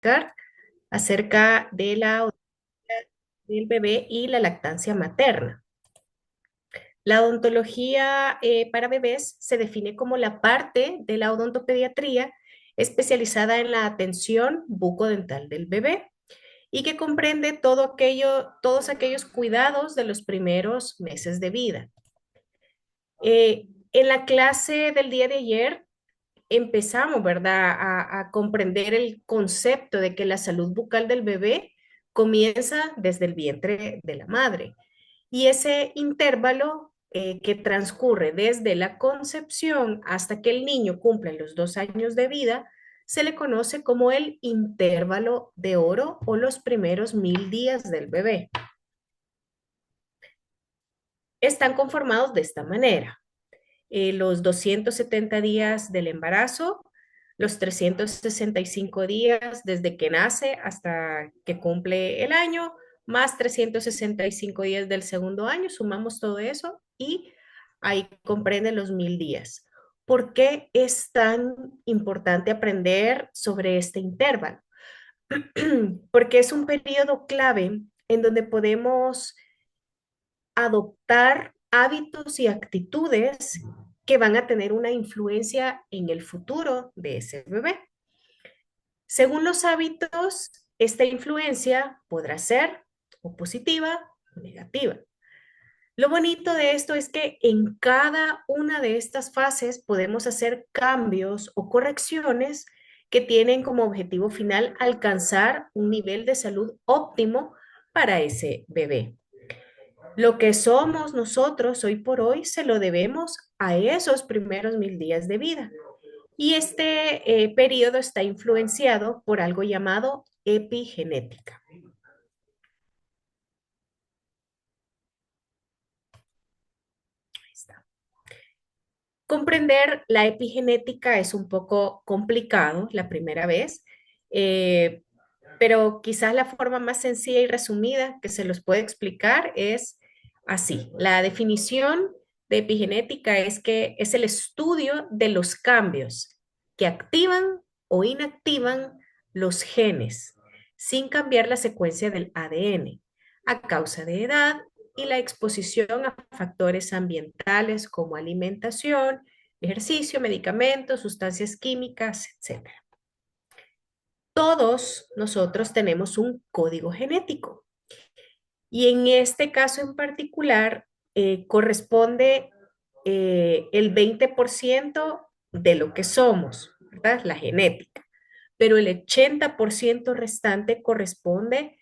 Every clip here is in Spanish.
platicar acerca de la del bebé y la lactancia materna. La odontología para bebés se define como la parte de la odontopediatría especializada en la atención bucodental del bebé y que comprende todos aquellos cuidados de los primeros meses de vida. En la clase del día de ayer empezamos, ¿verdad?, a comprender el concepto de que la salud bucal del bebé comienza desde el vientre de la madre. Y ese intervalo que transcurre desde la concepción hasta que el niño cumple los 2 años de vida, se le conoce como el intervalo de oro o los primeros 1000 días del bebé. Están conformados de esta manera. Los 270 días del embarazo, los 365 días desde que nace hasta que cumple el año, más 365 días del segundo año, sumamos todo eso y ahí comprende los 1000 días. ¿Por qué es tan importante aprender sobre este intervalo? Porque es un periodo clave en donde podemos adoptar hábitos y actitudes que van a tener una influencia en el futuro de ese bebé. Según los hábitos, esta influencia podrá ser o positiva o negativa. Lo bonito de esto es que en cada una de estas fases podemos hacer cambios o correcciones que tienen como objetivo final alcanzar un nivel de salud óptimo para ese bebé. Lo que somos nosotros hoy por hoy se lo debemos a esos primeros 1000 días de vida. Y este periodo está influenciado por algo llamado epigenética. Ahí está. Comprender la epigenética es un poco complicado la primera vez, eh, pero quizás la forma más sencilla y resumida que se los puede explicar es así. La definición de epigenética es que es el estudio de los cambios que activan o inactivan los genes sin cambiar la secuencia del ADN a causa de edad y la exposición a factores ambientales como alimentación, ejercicio, medicamentos, sustancias químicas, etc. Todos nosotros tenemos un código genético y en este caso en particular corresponde el 20% de lo que somos, ¿verdad? La genética, pero el 80% restante corresponde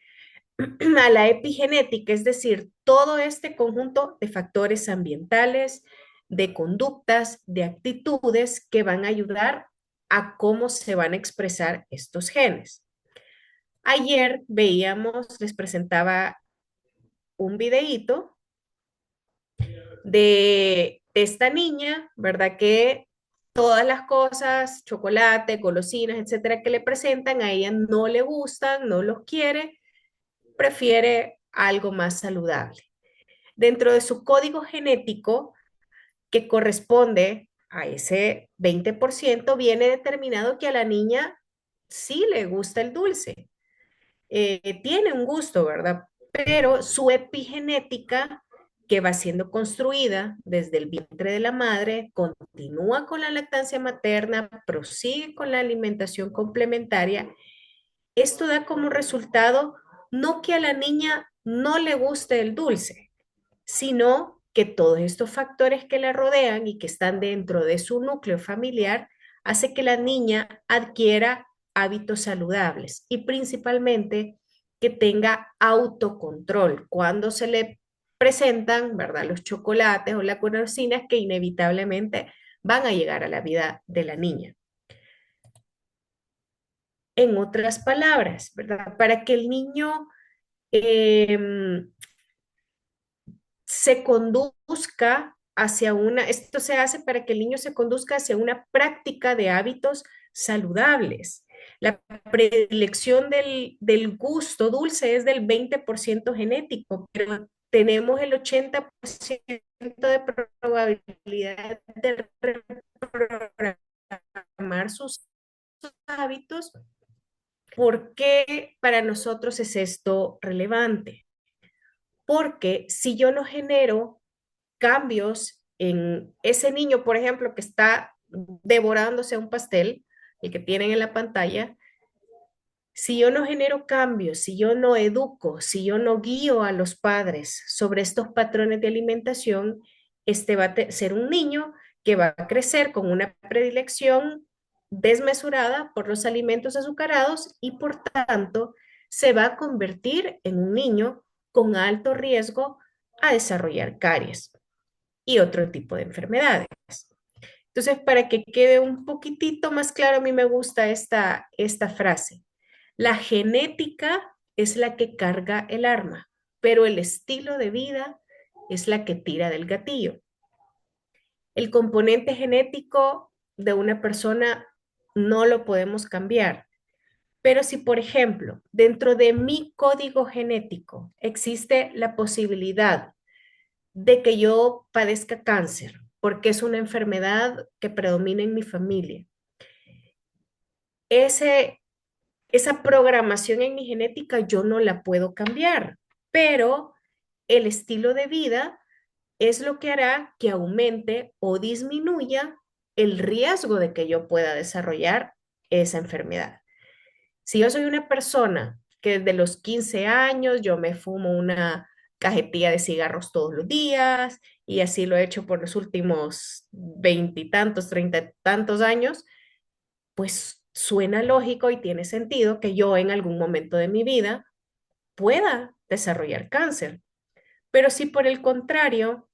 a la epigenética, es decir, todo este conjunto de factores ambientales, de conductas, de actitudes que van a ayudar a cómo se van a expresar estos genes. Ayer veíamos, les presentaba un videíto de esta niña, ¿verdad? Que todas las cosas, chocolate, golosinas, etcétera, que le presentan, a ella no le gustan, no los quiere, prefiere algo más saludable. Dentro de su código genético, que corresponde a ese 20%, viene determinado que a la niña sí le gusta el dulce, tiene un gusto, ¿verdad? Pero su epigenética, que va siendo construida desde el vientre de la madre, continúa con la lactancia materna, prosigue con la alimentación complementaria. Esto da como resultado no que a la niña no le guste el dulce, sino que todos estos factores que la rodean y que están dentro de su núcleo familiar hace que la niña adquiera hábitos saludables y principalmente que tenga autocontrol cuando se le presentan, ¿verdad?, los chocolates o las golosinas que inevitablemente van a llegar a la vida de la niña. En otras palabras, ¿verdad? Para que el niño eh, se conduzca hacia esto se hace para que el niño se conduzca hacia una práctica de hábitos saludables. La predilección del gusto dulce es del 20% genético, pero tenemos el 80% de probabilidad de reprogramar sus hábitos ¿Por qué para nosotros es esto relevante? Porque si yo no genero cambios en ese niño, por ejemplo, que está devorándose un pastel, el que tienen en la pantalla, si yo no genero cambios, si yo no educo, si yo no guío a los padres sobre estos patrones de alimentación, este va a ser un niño que va a crecer con una predilección desmesurada por los alimentos azucarados y por tanto se va a convertir en un niño con alto riesgo a desarrollar caries y otro tipo de enfermedades. Entonces, para que quede un poquitito más claro, a mí me gusta esta frase. La genética es la que carga el arma, pero el estilo de vida es la que tira del gatillo. El componente genético de una persona no lo podemos cambiar, pero si, por ejemplo, dentro de mi código genético existe la posibilidad de que yo padezca cáncer, porque es una enfermedad que predomina en mi familia, ese esa programación en mi genética yo no la puedo cambiar, pero el estilo de vida es lo que hará que aumente o disminuya el riesgo de que yo pueda desarrollar esa enfermedad. Si yo soy una persona que desde los 15 años yo me fumo una cajetilla de cigarros todos los días y así lo he hecho por los últimos veintitantos, treinta tantos años, pues suena lógico y tiene sentido que yo en algún momento de mi vida pueda desarrollar cáncer. Pero si por el contrario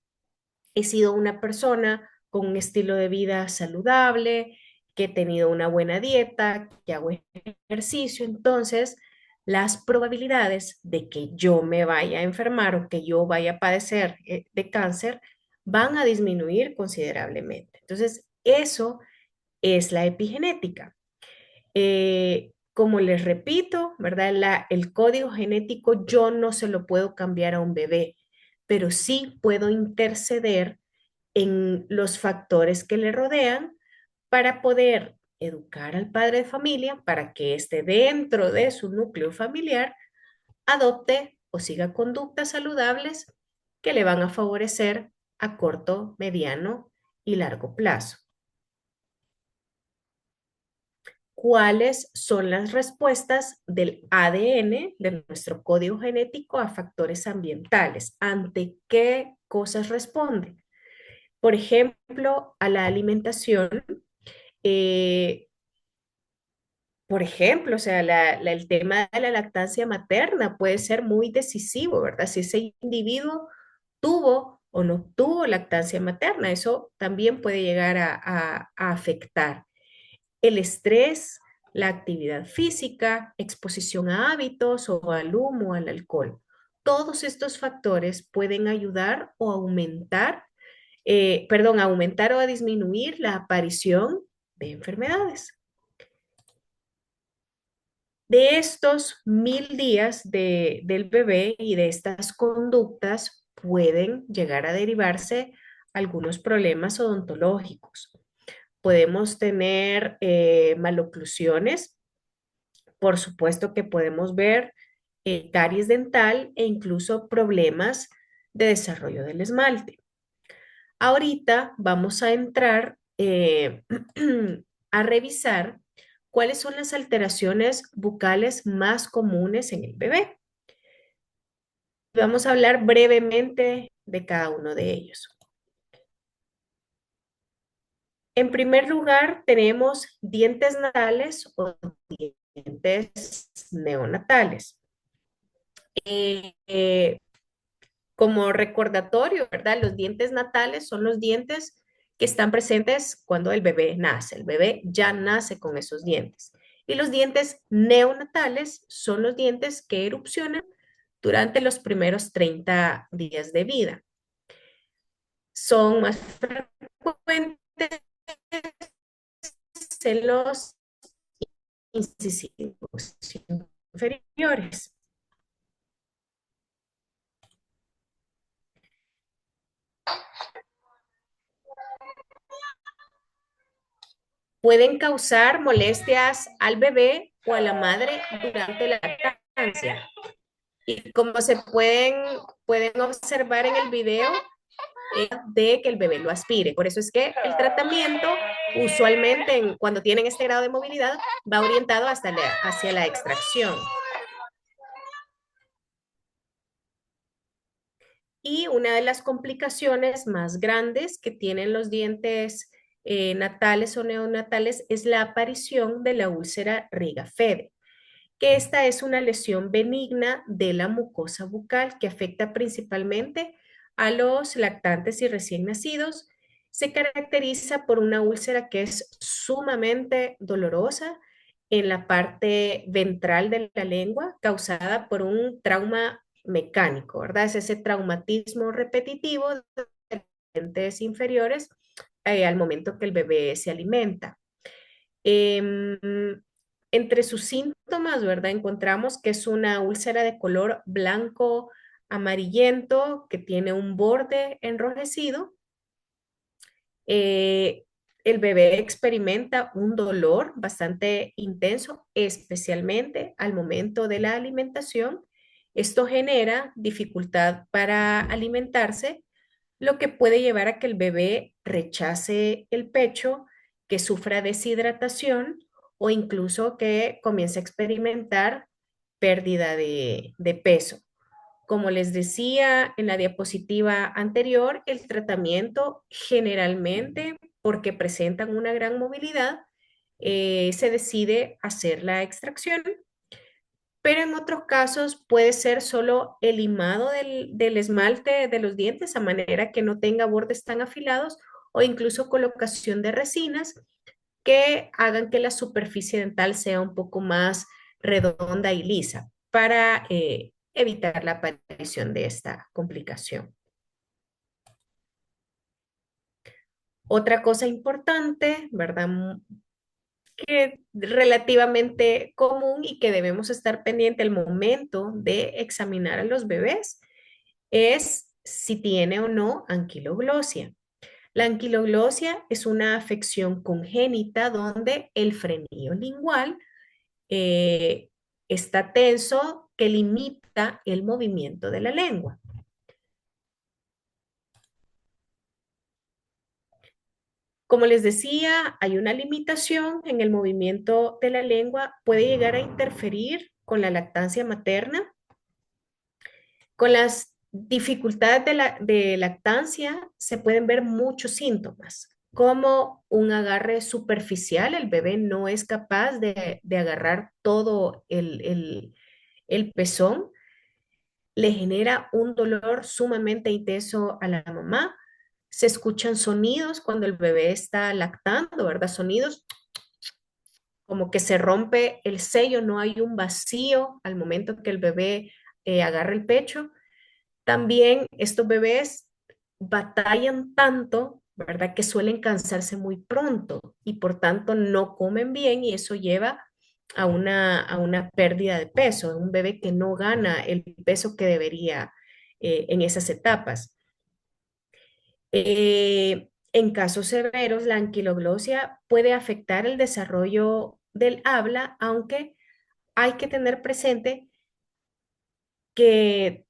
he sido una persona con un estilo de vida saludable, que he tenido una buena dieta, que hago ejercicio, entonces las probabilidades de que yo me vaya a enfermar o que yo vaya a padecer de cáncer van a disminuir considerablemente. Entonces, eso es la epigenética. Como les repito, ¿verdad? El código genético yo no se lo puedo cambiar a un bebé, pero sí puedo interceder en los factores que le rodean para poder educar al padre de familia para que esté dentro de su núcleo familiar, adopte o siga conductas saludables que le van a favorecer a corto, mediano y largo plazo. ¿Cuáles son las respuestas del ADN, de nuestro código genético, a factores ambientales? ¿Ante qué cosas responden? Por ejemplo, a la alimentación, eh, por ejemplo, o sea, el tema de la lactancia materna puede ser muy decisivo, ¿verdad? Si ese individuo tuvo o no tuvo lactancia materna, eso también puede llegar a afectar el estrés, la actividad física, exposición a hábitos o al humo, al alcohol. Todos estos factores pueden ayudar o aumentar, aumentar o a disminuir la aparición de enfermedades. De estos 1000 días del bebé y de estas conductas pueden llegar a derivarse algunos problemas odontológicos. Podemos tener maloclusiones. Por supuesto que podemos ver caries dental e incluso problemas de desarrollo del esmalte. Ahorita vamos a entrar a revisar cuáles son las alteraciones bucales más comunes en el bebé. Vamos a hablar brevemente de cada uno de ellos. En primer lugar, tenemos dientes natales o dientes neonatales. Eh, eh, Como recordatorio, ¿verdad? Los dientes natales son los dientes que están presentes cuando el bebé nace. El bebé ya nace con esos dientes. Y los dientes neonatales son los dientes que erupcionan durante los primeros 30 días de vida. Son más frecuentes en los incisivos inferiores. Pueden causar molestias al bebé o a la madre durante la lactancia. Y como pueden observar en el video, de que el bebé lo aspire. Por eso es que el tratamiento, usualmente cuando tienen este grado de movilidad, va orientado hacia la extracción. Y una de las complicaciones más grandes que tienen los dientes natales o neonatales es la aparición de la úlcera Riga-Fede, que esta es una lesión benigna de la mucosa bucal que afecta principalmente a los lactantes y recién nacidos. Se caracteriza por una úlcera que es sumamente dolorosa en la parte ventral de la lengua, causada por un trauma mecánico, ¿verdad? Es ese traumatismo repetitivo de los dientes inferiores al momento que el bebé se alimenta. Em, Entre sus síntomas, ¿verdad? Encontramos que es una úlcera de color blanco amarillento que tiene un borde enrojecido. Eh, el bebé experimenta un dolor bastante intenso, especialmente al momento de la alimentación. Esto genera dificultad para alimentarse, lo que puede llevar a que el bebé rechace el pecho, que sufra deshidratación o incluso que comience a experimentar pérdida de peso. Como les decía en la diapositiva anterior, el tratamiento generalmente, porque presentan una gran movilidad, se decide hacer la extracción, pero en otros casos puede ser solo el limado del esmalte de los dientes a manera que no tenga bordes tan afilados o incluso colocación de resinas que hagan que la superficie dental sea un poco más redonda y lisa para evitar la aparición de esta complicación. Otra cosa importante, ¿verdad? Que relativamente común y que debemos estar pendiente al momento de examinar a los bebés es si tiene o no anquiloglosia. La anquiloglosia es una afección congénita donde el frenillo lingual eh, está tenso que limita el movimiento de la lengua. Como les decía, hay una limitación en el movimiento de la lengua, puede llegar a interferir con la lactancia materna, con las dificultades de lactancia se pueden ver muchos síntomas, como un agarre superficial, el bebé no es capaz de agarrar todo el pezón, le genera un dolor sumamente intenso a la mamá. Se escuchan sonidos cuando el bebé está lactando, ¿verdad? Sonidos como que se rompe el sello, no hay un vacío al momento que el bebé agarra el pecho. También estos bebés batallan tanto, ¿verdad? Que suelen cansarse muy pronto y por tanto no comen bien y eso lleva a una pérdida de peso, un bebé que no gana el peso que debería en esas etapas. En casos severos, la anquiloglosia puede afectar el desarrollo del habla, aunque hay que tener presente que,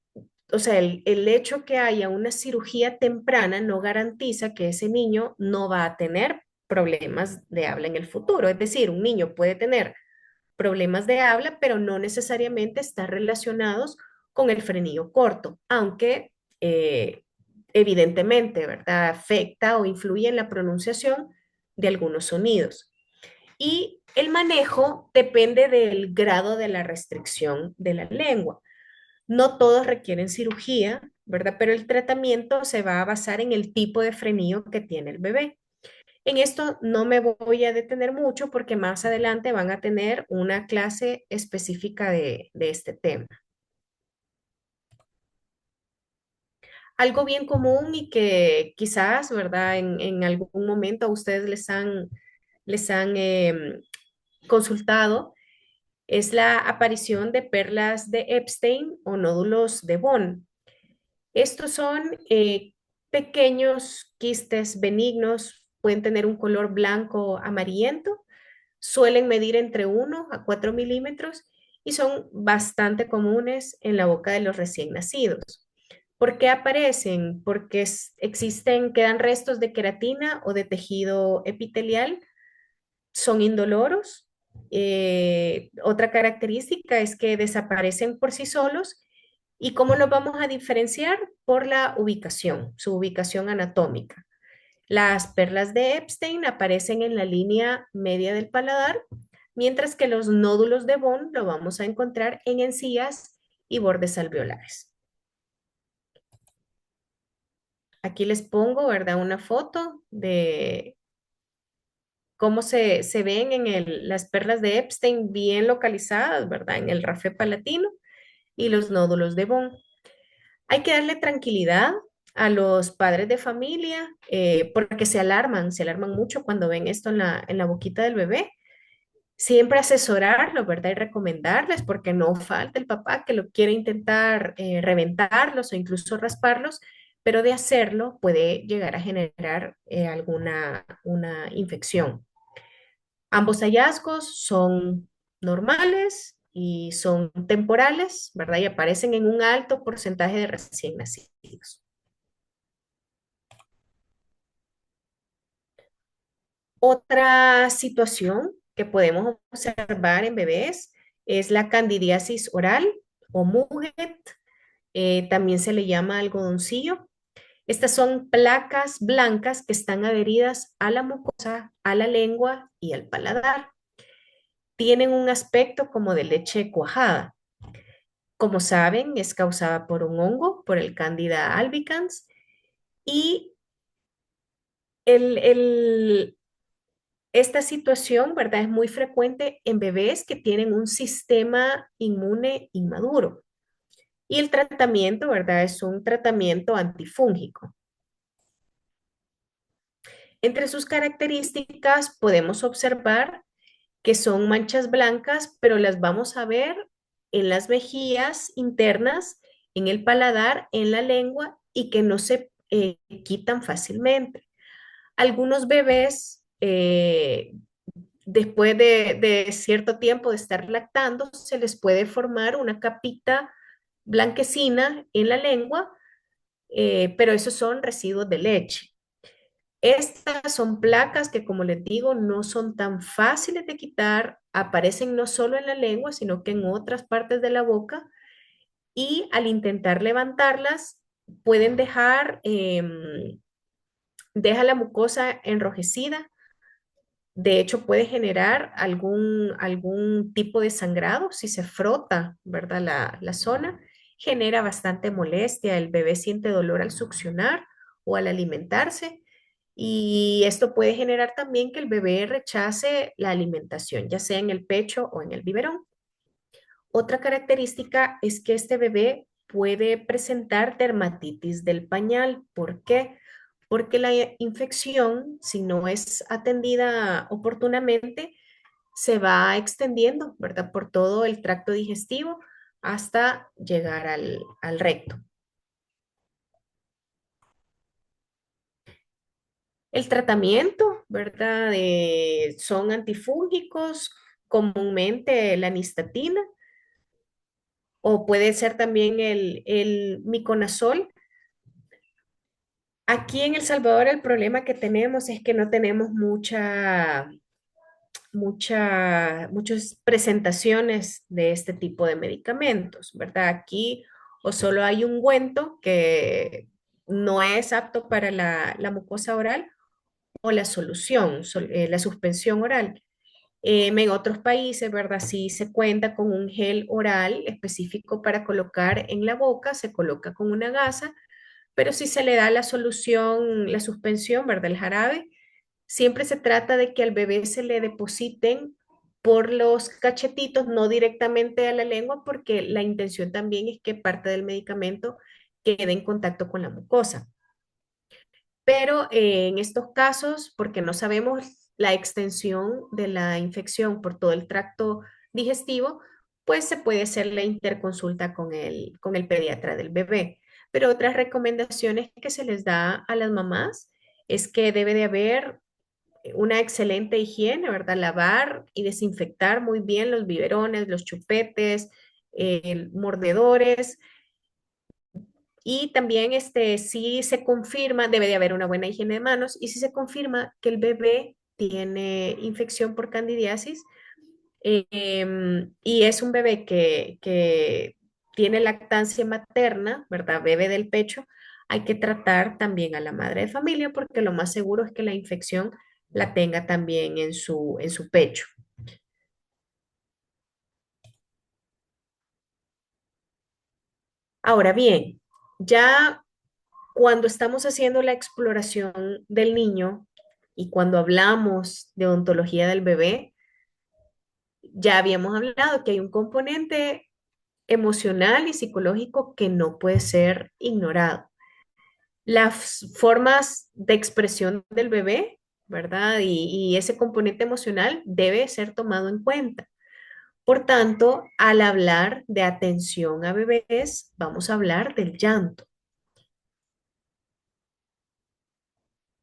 o sea, el hecho que haya una cirugía temprana no garantiza que ese niño no va a tener problemas de habla en el futuro. Es decir, un niño puede tener problemas de habla, pero no necesariamente están relacionados con el frenillo corto, aunque evidentemente, ¿verdad? Afecta o influye en la pronunciación de algunos sonidos. Y el manejo depende del grado de la restricción de la lengua. No todos requieren cirugía, ¿verdad? Pero el tratamiento se va a basar en el tipo de frenillo que tiene el bebé. En esto no me voy a detener mucho porque más adelante van a tener una clase específica de este tema. Algo bien común y que quizás, ¿verdad? En algún momento a ustedes les han consultado es la aparición de perlas de Epstein o nódulos de Bond. Estos son pequeños quistes benignos, pueden tener un color blanco amarillento, Suelen medir entre 1 a 4 milímetros y son bastante comunes en la boca de los recién nacidos. ¿Por qué aparecen? Porque quedan restos de queratina o de tejido epitelial, son indoloros. Otra característica es que desaparecen por sí solos. ¿Y cómo los vamos a diferenciar? Por la ubicación, su ubicación anatómica. Las perlas de Epstein aparecen en la línea media del paladar, mientras que los nódulos de Bond lo vamos a encontrar en encías y bordes alveolares. Aquí les pongo, ¿verdad? Una foto de cómo se ven en las perlas de Epstein bien localizadas, ¿verdad? En el rafé palatino y los nódulos de Bond. Hay que darle tranquilidad a los padres de familia porque se alarman mucho cuando ven esto en la boquita del bebé. Siempre asesorarlos, ¿verdad? Y recomendarles, porque no falta el papá que lo quiere intentar reventarlos o incluso rasparlos, pero de hacerlo puede llegar a generar alguna una infección. Ambos hallazgos son normales y son temporales, ¿verdad? Y aparecen en un alto porcentaje de recién nacidos. Otra situación que podemos observar en bebés es la candidiasis oral o Muget, también se le llama algodoncillo. Estas son placas blancas que están adheridas a la mucosa, a la lengua y al paladar. Tienen un aspecto como de leche cuajada. Como saben, es causada por un hongo, por el Candida albicans, y el, el, esta situación, ¿verdad? Es muy frecuente en bebés que tienen un sistema inmune inmaduro. Y el tratamiento, ¿verdad? Es un tratamiento antifúngico. Entre sus características podemos observar que son manchas blancas, pero las vamos a ver en las mejillas internas, en el paladar, en la lengua y que no se quitan fácilmente. Algunos bebés, después de cierto tiempo de estar lactando, se les puede formar una capita blanquecina en la lengua, pero esos son residuos de leche. Estas son placas que, como les digo, no son tan fáciles de quitar, aparecen no solo en la lengua, sino que en otras partes de la boca y al intentar levantarlas pueden deja la mucosa enrojecida. De hecho, puede generar algún tipo de sangrado si se frota, ¿verdad? La zona genera bastante molestia. El bebé siente dolor al succionar o al alimentarse. Y esto puede generar también que el bebé rechace la alimentación, ya sea en el pecho o en el biberón. Otra característica es que este bebé puede presentar dermatitis del pañal. ¿Por qué? Porque la infección, si no es atendida oportunamente, se va extendiendo, ¿verdad? Por todo el tracto digestivo hasta llegar al recto. El tratamiento, ¿verdad? Son antifúngicos, comúnmente la nistatina, o puede ser también el miconazol. Aquí en El Salvador el problema que tenemos es que no tenemos muchas presentaciones de este tipo de medicamentos, ¿verdad? Aquí o solo hay un ungüento que no es apto para la mucosa oral o la solución, la suspensión oral. En otros países, ¿verdad? Sí se cuenta con un gel oral específico para colocar en la boca, se coloca con una gasa, pero si se le da la solución, la suspensión, ¿verdad? El jarabe, siempre se trata de que al bebé se le depositen por los cachetitos, no directamente a la lengua, porque la intención también es que parte del medicamento quede en contacto con la mucosa. Pero en estos casos, porque no sabemos la extensión de la infección por todo el tracto digestivo, pues se puede hacer la interconsulta con el pediatra del bebé. Pero otras recomendaciones que se les da a las mamás es que debe de haber una excelente higiene, ¿verdad? Lavar y desinfectar muy bien los biberones, los chupetes, mordedores. Y también si se confirma, debe de haber una buena higiene de manos. Y si se confirma que el bebé tiene infección por candidiasis, y es un bebé que tiene lactancia materna, ¿verdad? Bebe del pecho, hay que tratar también a la madre de familia porque lo más seguro es que la infección la tenga también en su pecho. Ahora bien, ya cuando estamos haciendo la exploración del niño y cuando hablamos de ontología del bebé, ya habíamos hablado que hay un componente emocional y psicológico que no puede ser ignorado. Las formas de expresión del bebé, ¿verdad? Y ese componente emocional debe ser tomado en cuenta. Por tanto, al hablar de atención a bebés, vamos a hablar del llanto.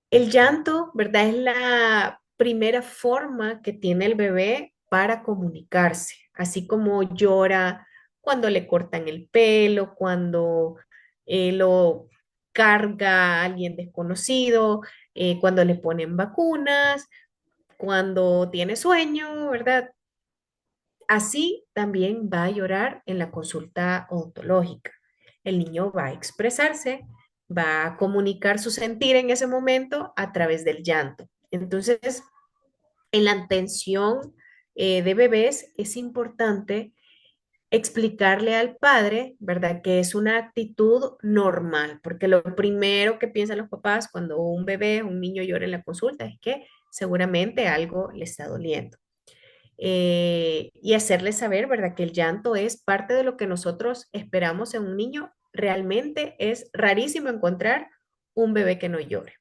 El llanto, ¿verdad? Es la primera forma que tiene el bebé para comunicarse, así como llora cuando le cortan el pelo, cuando lo carga alguien desconocido, cuando le ponen vacunas, cuando tiene sueño, ¿verdad? Así también va a llorar en la consulta odontológica. El niño va a expresarse, va a comunicar su sentir en ese momento a través del llanto. Entonces, en la atención de bebés es importante explicarle al padre, ¿verdad? Que es una actitud normal, porque lo primero que piensan los papás cuando un bebé, un niño llora en la consulta es que seguramente algo le está doliendo, y hacerles saber, ¿verdad? Que el llanto es parte de lo que nosotros esperamos en un niño. Realmente es rarísimo encontrar un bebé que no llore.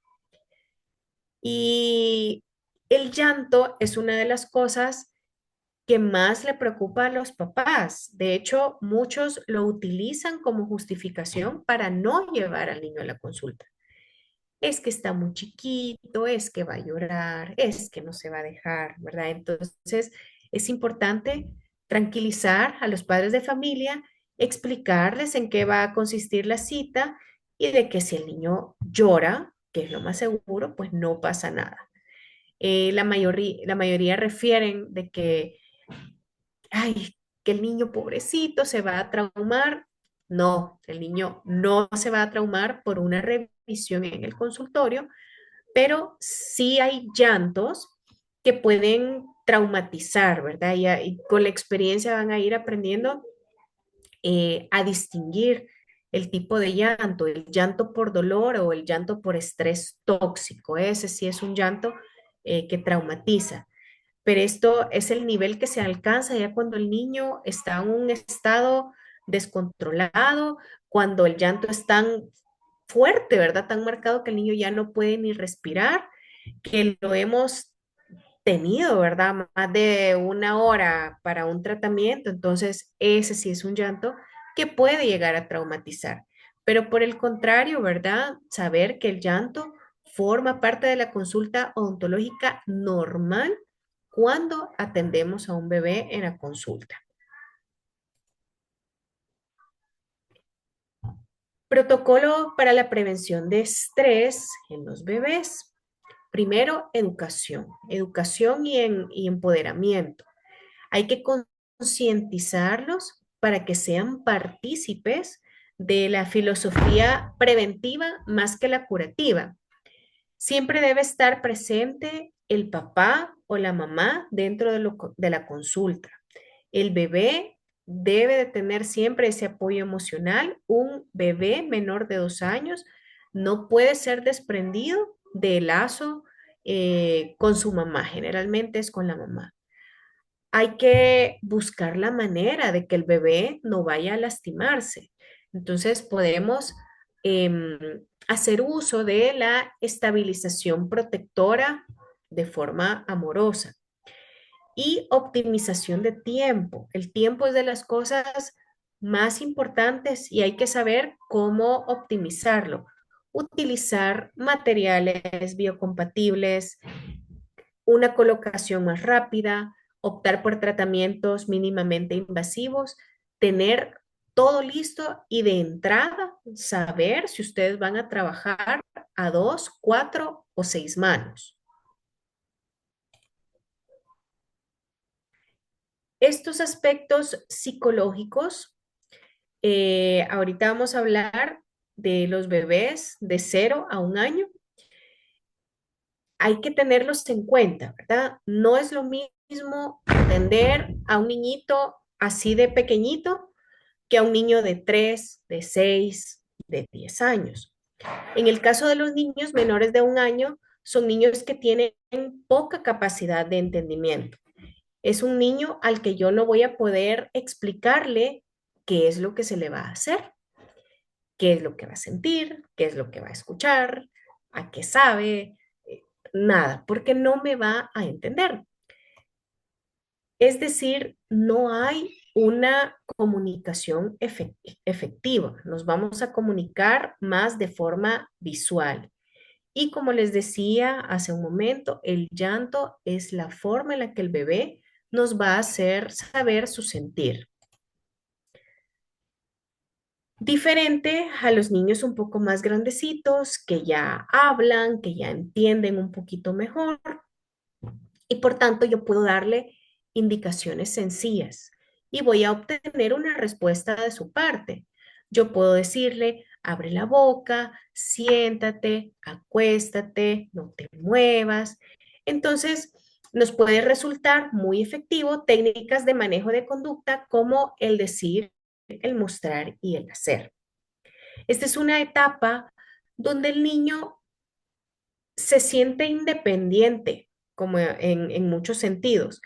Y el llanto es una de las cosas que más le preocupa a los papás. De hecho, muchos lo utilizan como justificación para no llevar al niño a la consulta. Es que está muy chiquito, es que va a llorar, es que no se va a dejar, ¿verdad? Entonces, es importante tranquilizar a los padres de familia, explicarles en qué va a consistir la cita y de que si el niño llora, que es lo más seguro, pues no pasa nada. La mayoría refieren de que, ay, que el niño pobrecito se va a traumar. No, el niño no se va a traumar por una revisión en el consultorio, pero sí hay llantos que pueden traumatizar, ¿verdad? Y con la experiencia van a ir aprendiendo a distinguir el tipo de llanto, el llanto por dolor o el llanto por estrés tóxico. Ese sí es un llanto que traumatiza. Pero esto es el nivel que se alcanza ya cuando el niño está en un estado descontrolado, cuando el llanto es tan fuerte, ¿verdad? Tan marcado que el niño ya no puede ni respirar, que lo hemos tenido, ¿verdad? Más de una hora para un tratamiento, entonces ese sí es un llanto que puede llegar a traumatizar. Pero por el contrario, ¿verdad? Saber que el llanto forma parte de la consulta odontológica normal cuando atendemos a un bebé en la consulta. Protocolo para la prevención de estrés en los bebés. Primero, educación, educación y empoderamiento. Hay que concientizarlos para que sean partícipes de la filosofía preventiva más que la curativa. Siempre debe estar presente el papá o la mamá dentro de la consulta. El bebé debe de tener siempre ese apoyo emocional. Un bebé menor de 2 años no puede ser desprendido del lazo con su mamá. Generalmente es con la mamá. Hay que buscar la manera de que el bebé no vaya a lastimarse. Entonces podemos em, hacer uso de la estabilización protectora de forma amorosa y optimización de tiempo. El tiempo es de las cosas más importantes y hay que saber cómo optimizarlo. Utilizar materiales biocompatibles, una colocación más rápida, optar por tratamientos mínimamente invasivos, tener todo listo y de entrada saber si ustedes van a trabajar a 2, 4 o 6 manos. Estos aspectos psicológicos, ahorita vamos a hablar de los bebés de 0 a 1 año. Hay que tenerlos en cuenta, ¿verdad? No es lo mismo atender a un niñito así de pequeñito que a un niño de 3, de 6, de 10 años. En el caso de los niños menores de 1 año, son niños que tienen poca capacidad de entendimiento. Es un niño al que yo no voy a poder explicarle qué es lo que se le va a hacer, qué es lo que va a sentir, qué es lo que va a escuchar, a qué sabe, nada, porque no me va a entender. Es decir, no hay una comunicación efectiva. Nos vamos a comunicar más de forma visual. Y como les decía hace un momento, el llanto es la forma en la que el bebé nos va a hacer saber su sentir. Diferente a los niños un poco más grandecitos que ya hablan, que ya entienden un poquito mejor y por tanto yo puedo darle indicaciones sencillas y voy a obtener una respuesta de su parte. Yo puedo decirle, abre la boca, siéntate, acuéstate, no te muevas. Entonces, nos puede resultar muy efectivo técnicas de manejo de conducta como el decir, el mostrar y el hacer. Esta es una etapa donde el niño se siente independiente, como en muchos sentidos,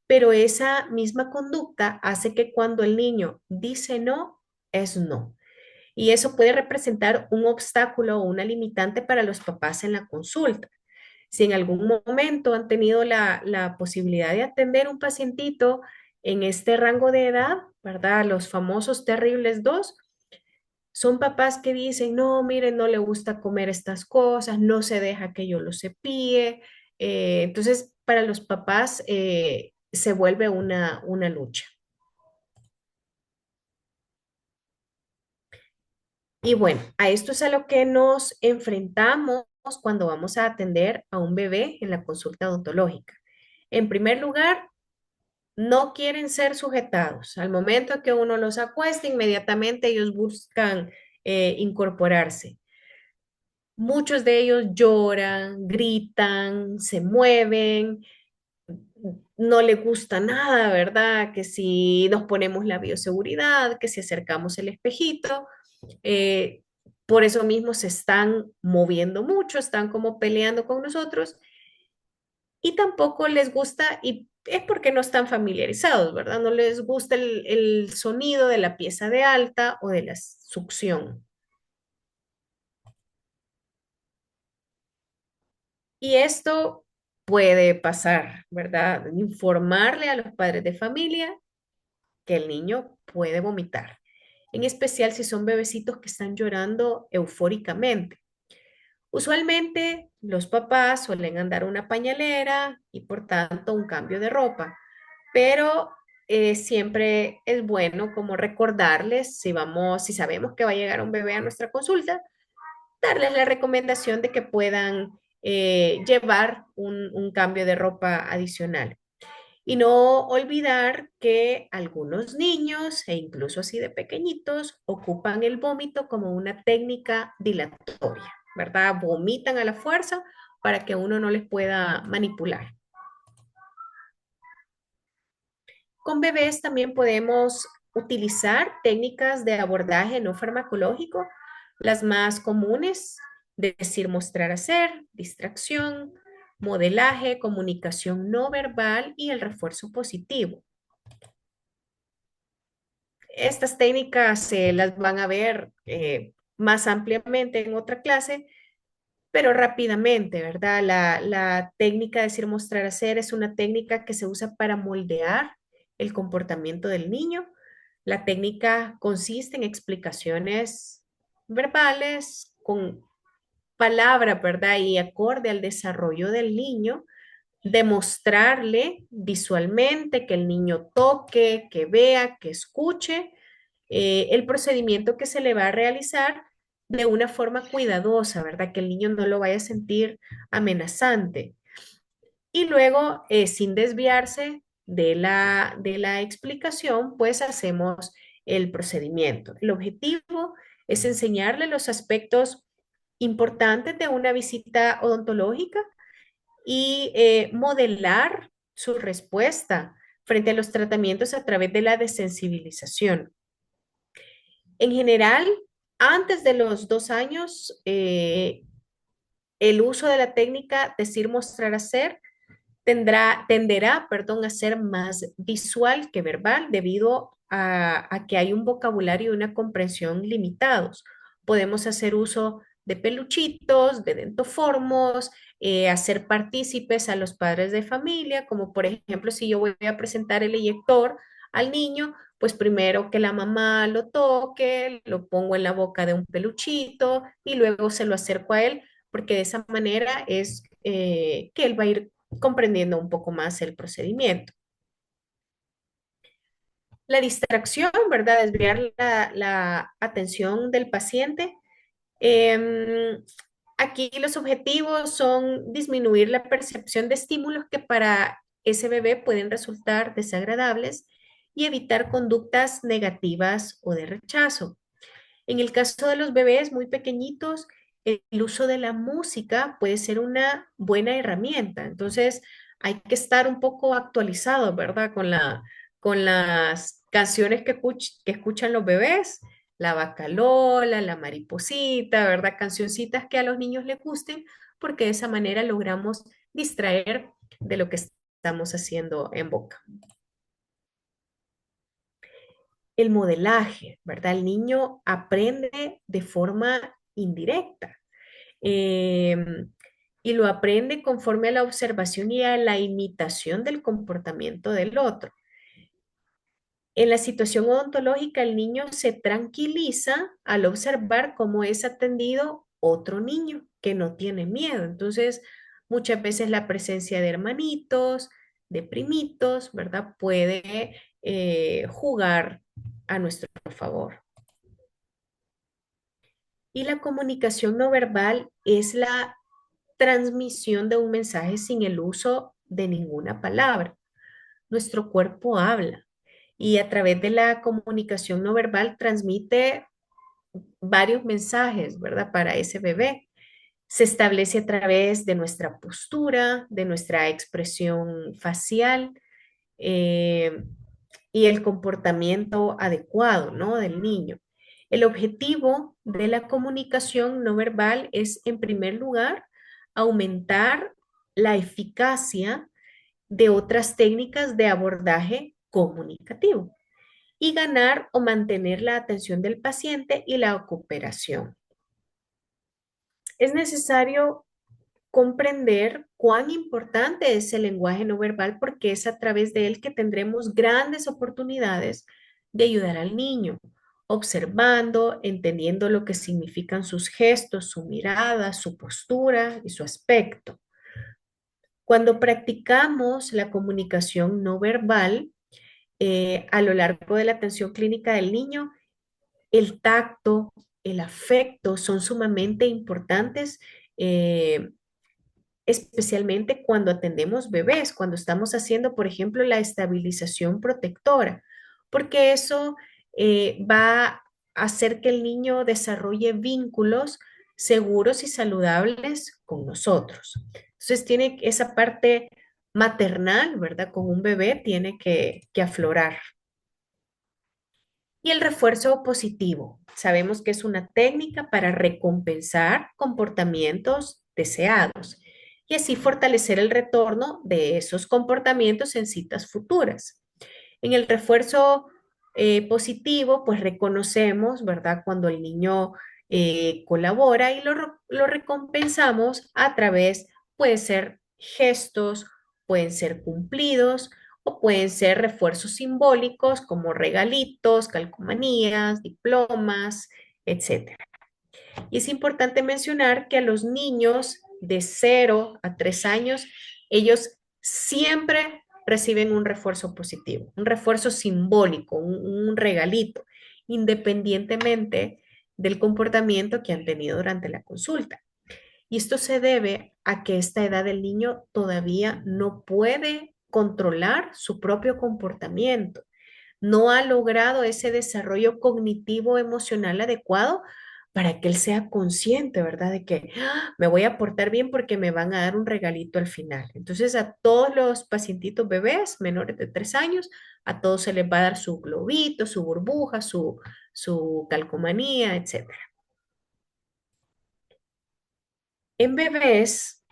pero esa misma conducta hace que cuando el niño dice no, es no. Y eso puede representar un obstáculo o una limitante para los papás en la consulta. Si en algún momento han tenido la posibilidad de atender un pacientito en este rango de edad, ¿verdad? Los famosos terribles dos, son papás que dicen, no, miren, no le gusta comer estas cosas, no se deja que yo lo cepille. Entonces, para los papás se vuelve una lucha. Y bueno, a esto es a lo que nos enfrentamos cuando vamos a atender a un bebé en la consulta odontológica. En primer lugar, no quieren ser sujetados. Al momento que uno los acuesta, inmediatamente ellos buscan incorporarse. Muchos de ellos lloran, gritan, se mueven, no les gusta nada, ¿verdad? Que si nos ponemos la bioseguridad, que si acercamos el espejito, eh, por eso mismo se están moviendo mucho, están como peleando con nosotros y tampoco les gusta, y es porque no están familiarizados, ¿verdad? No les gusta el sonido de la pieza de alta o de la succión. Y esto puede pasar, ¿verdad? Informarle a los padres de familia que el niño puede vomitar, en especial si son bebecitos que están llorando eufóricamente. Usualmente los papás suelen andar una pañalera y por tanto un cambio de ropa, pero siempre es bueno como recordarles si sabemos que va a llegar un bebé a nuestra consulta, darles la recomendación de que puedan llevar un cambio de ropa adicional. Y no olvidar que algunos niños, e incluso así de pequeñitos, ocupan el vómito como una técnica dilatoria, ¿verdad? Vomitan a la fuerza para que uno no les pueda manipular. Con bebés también podemos utilizar técnicas de abordaje no farmacológico, las más comunes, decir, mostrar, hacer, distracción, modelaje, comunicación no verbal y el refuerzo positivo. Estas técnicas se las van a ver más ampliamente en otra clase, pero rápidamente, ¿verdad? La técnica de decir, mostrar, hacer es una técnica que se usa para moldear el comportamiento del niño. La técnica consiste en explicaciones verbales con palabras, ¿verdad? Y acorde al desarrollo del niño, demostrarle visualmente que el niño toque, que vea, que escuche el procedimiento que se le va a realizar de una forma cuidadosa, ¿verdad? Que el niño no lo vaya a sentir amenazante. Y luego, sin desviarse de la explicación, pues hacemos el procedimiento. El objetivo es enseñarle los aspectos importantes de una visita odontológica y modelar su respuesta frente a los tratamientos a través de la desensibilización. En general, antes de los 2 años, el uso de la técnica decir, mostrar, hacer tenderá, perdón, a ser más visual que verbal debido a que hay un vocabulario y una comprensión limitados. Podemos hacer uso de peluchitos, de dentoformos, hacer partícipes a los padres de familia, como por ejemplo, si yo voy a presentar el eyector al niño, pues primero que la mamá lo toque, lo pongo en la boca de un peluchito y luego se lo acerco a él, porque de esa manera es que él va a ir comprendiendo un poco más el procedimiento. La distracción, ¿verdad? Desviar la atención del paciente. Em, Aquí los objetivos son disminuir la percepción de estímulos que para ese bebé pueden resultar desagradables y evitar conductas negativas o de rechazo. En el caso de los bebés muy pequeñitos, el uso de la música puede ser una buena herramienta. Entonces, hay que estar un poco actualizado, ¿verdad? Con las canciones que escuchan los bebés, la Vaca Lola, la Mariposita, ¿verdad? Cancioncitas que a los niños les gusten, porque de esa manera logramos distraer de lo que estamos haciendo en boca. El modelaje, ¿verdad? El niño aprende de forma indirecta y lo aprende conforme a la observación y a la imitación del comportamiento del otro. En la situación odontológica, el niño se tranquiliza al observar cómo es atendido otro niño que no tiene miedo. Entonces, muchas veces la presencia de hermanitos, de primitos, ¿verdad? Puede jugar a nuestro favor. Y la comunicación no verbal es la transmisión de un mensaje sin el uso de ninguna palabra. Nuestro cuerpo habla y a través de la comunicación no verbal transmite varios mensajes, ¿verdad? Para ese bebé. Se establece a través de nuestra postura, de nuestra expresión facial eh, y el comportamiento adecuado, ¿no? Del niño. El objetivo de la comunicación no verbal es, en primer lugar, aumentar la eficacia de otras técnicas de abordaje comunicativo y ganar o mantener la atención del paciente y la cooperación. Es necesario comprender cuán importante es el lenguaje no verbal porque es a través de él que tendremos grandes oportunidades de ayudar al niño, observando, entendiendo lo que significan sus gestos, su mirada, su postura y su aspecto. Cuando practicamos la comunicación no verbal a lo largo de la atención clínica del niño, el tacto, el afecto son sumamente importantes, especialmente cuando atendemos bebés, cuando estamos haciendo, por ejemplo, la estabilización protectora, porque eso va a hacer que el niño desarrolle vínculos seguros y saludables con nosotros. Entonces tiene esa parte maternal, ¿verdad? Con un bebé tiene que aflorar. Y el refuerzo positivo. Sabemos que es una técnica para recompensar comportamientos deseados y así fortalecer el retorno de esos comportamientos en citas futuras. En el refuerzo positivo, pues reconocemos, ¿verdad? Cuando el niño colabora y lo recompensamos a través, puede ser gestos, pueden ser cumplidos o pueden ser refuerzos simbólicos como regalitos, calcomanías, diplomas, etcétera. Y es importante mencionar que a los niños de 0 a 3 años, ellos siempre reciben un refuerzo positivo, un refuerzo simbólico, un regalito, independientemente del comportamiento que han tenido durante la consulta. Y esto se debe a que esta edad del niño todavía no puede controlar su propio comportamiento, no ha logrado ese desarrollo cognitivo emocional adecuado para que él sea consciente, ¿verdad? De que me voy a portar bien porque me van a dar un regalito al final. Entonces, a todos los pacientitos bebés menores de 3 años, a todos se les va a dar su globito, su burbuja, su calcomanía, etcétera. En bebés,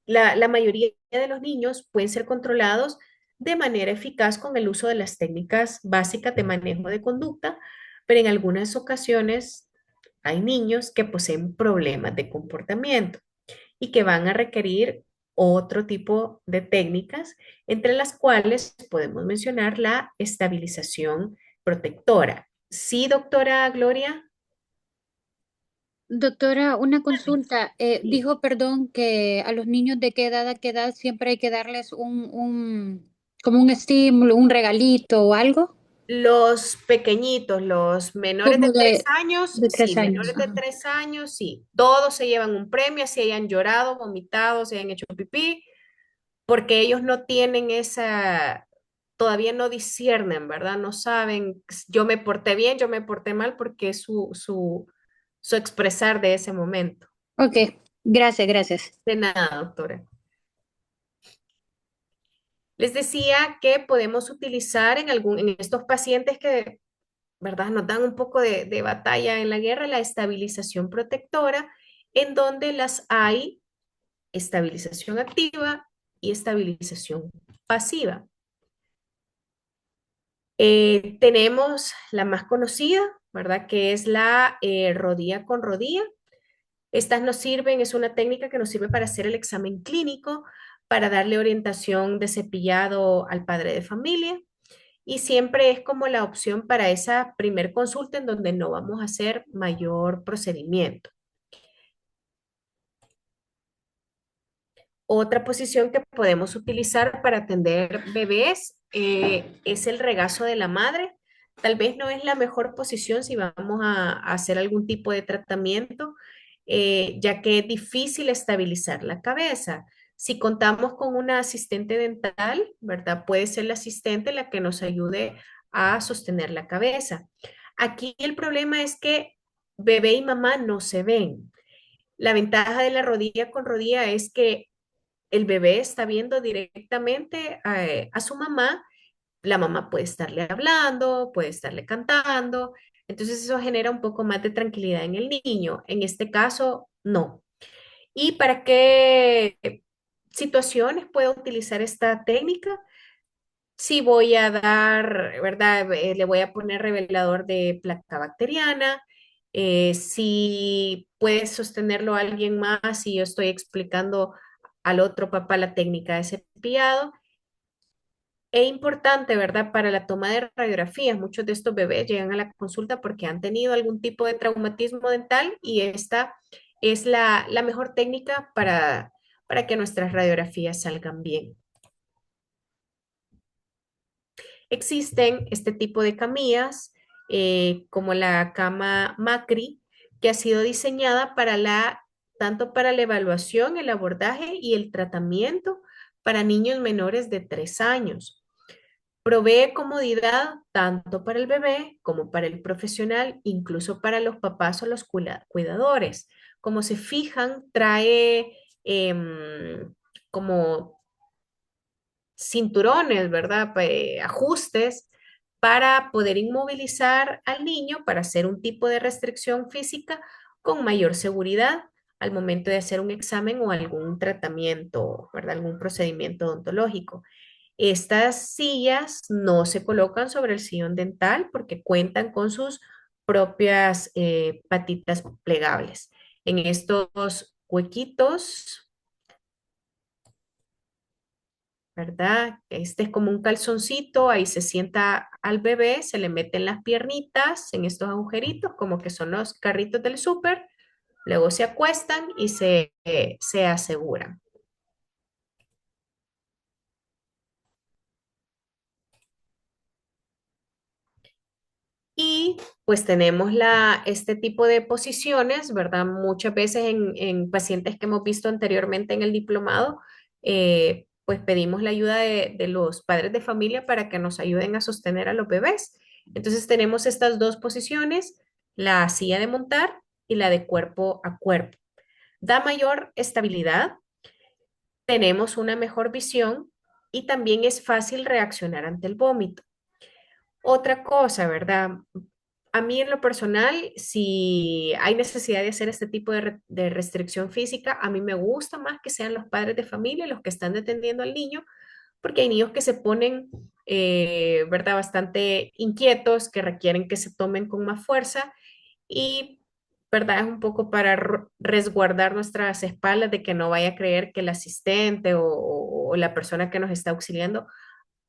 la mayoría de los niños pueden ser controlados de manera eficaz con el uso de las técnicas básicas de manejo de conducta, pero en algunas ocasiones hay niños que poseen problemas de comportamiento y que van a requerir otro tipo de técnicas, entre las cuales podemos mencionar la estabilización protectora. Sí, doctora Gloria. Doctora, una consulta. Sí. Dijo, perdón, que a los niños de qué edad a qué edad siempre hay que darles como un estímulo, un regalito o algo, Los pequeñitos, los menores de como 3 años, de sí, 3 años. menores de Ajá. 3 años, sí, todos se llevan un premio, si hayan llorado, vomitado, si hayan hecho pipí, porque ellos no tienen esa, todavía no disciernen, ¿verdad? No saben, yo me porté bien, yo me porté mal, porque es su expresar de ese momento. Ok, gracias, gracias. De nada, doctora. Les decía que podemos utilizar en estos pacientes que, ¿verdad? Nos dan un poco de batalla en la guerra, la estabilización protectora, en donde las hay estabilización activa y estabilización pasiva. Tenemos la más conocida, ¿verdad? Que es la rodilla con rodilla. Estas nos sirven, es una técnica que nos sirve para hacer el examen clínico, para darle orientación de cepillado al padre de familia. Y siempre es como la opción para esa primer consulta en donde no vamos a hacer mayor procedimiento. Otra posición que podemos utilizar para atender bebés es el regazo de la madre. Tal vez no es la mejor posición si vamos a hacer algún tipo de tratamiento, ya que es difícil estabilizar la cabeza. Si contamos con una asistente dental, ¿verdad? Puede ser la asistente la que nos ayude a sostener la cabeza. Aquí el problema es que bebé y mamá no se ven. La ventaja de la rodilla con rodilla es que el bebé está viendo directamente a su mamá, la mamá puede estarle hablando, puede estarle cantando, entonces eso genera un poco más de tranquilidad en el niño. En este caso, no. ¿Y para qué situaciones puedo utilizar esta técnica? Si voy a dar, ¿verdad? Le voy a poner revelador de placa bacteriana. Si puede sostenerlo alguien más y yo estoy explicando al otro papá la técnica de cepillado. Es importante, ¿verdad? Para la toma de radiografías, muchos de estos bebés llegan a la consulta porque han tenido algún tipo de traumatismo dental y esta es la mejor técnica para que nuestras radiografías salgan bien. Existen este tipo de camillas, como la cama Macri, que ha sido diseñada tanto para la evaluación, el abordaje y el tratamiento para niños menores de 3 años. Provee comodidad tanto para el bebé como para el profesional, incluso para los papás o los cuidadores. Como se fijan, trae como cinturones, ¿verdad? Ajustes para poder inmovilizar al niño, para hacer un tipo de restricción física con mayor seguridad al momento de hacer un examen o algún tratamiento, ¿verdad? Algún procedimiento odontológico. Estas sillas no se colocan sobre el sillón dental porque cuentan con sus propias patitas plegables. En estos huequitos, ¿verdad? Este es como un calzoncito, ahí se sienta al bebé, se le meten las piernitas en estos agujeritos, como que son los carritos del súper, luego se acuestan y se aseguran. pues tenemos este tipo de posiciones, ¿verdad? Muchas veces en pacientes que hemos visto anteriormente en el diplomado, pues pedimos la ayuda de los padres de familia para que nos ayuden a sostener a los bebés. Entonces tenemos estas dos posiciones, la silla de montar y la de cuerpo a cuerpo. Da mayor estabilidad, tenemos una mejor visión y también es fácil reaccionar ante el vómito. Otra cosa, ¿verdad? A mí en lo personal, si hay necesidad de hacer este tipo de restricción física, a mí me gusta más que sean los padres de familia los que están detendiendo al niño, porque hay niños que se ponen, ¿verdad? Bastante inquietos, que requieren que se tomen con más fuerza y, ¿verdad? Es un poco para resguardar nuestras espaldas de que no vaya a creer que el asistente o la persona que nos está auxiliando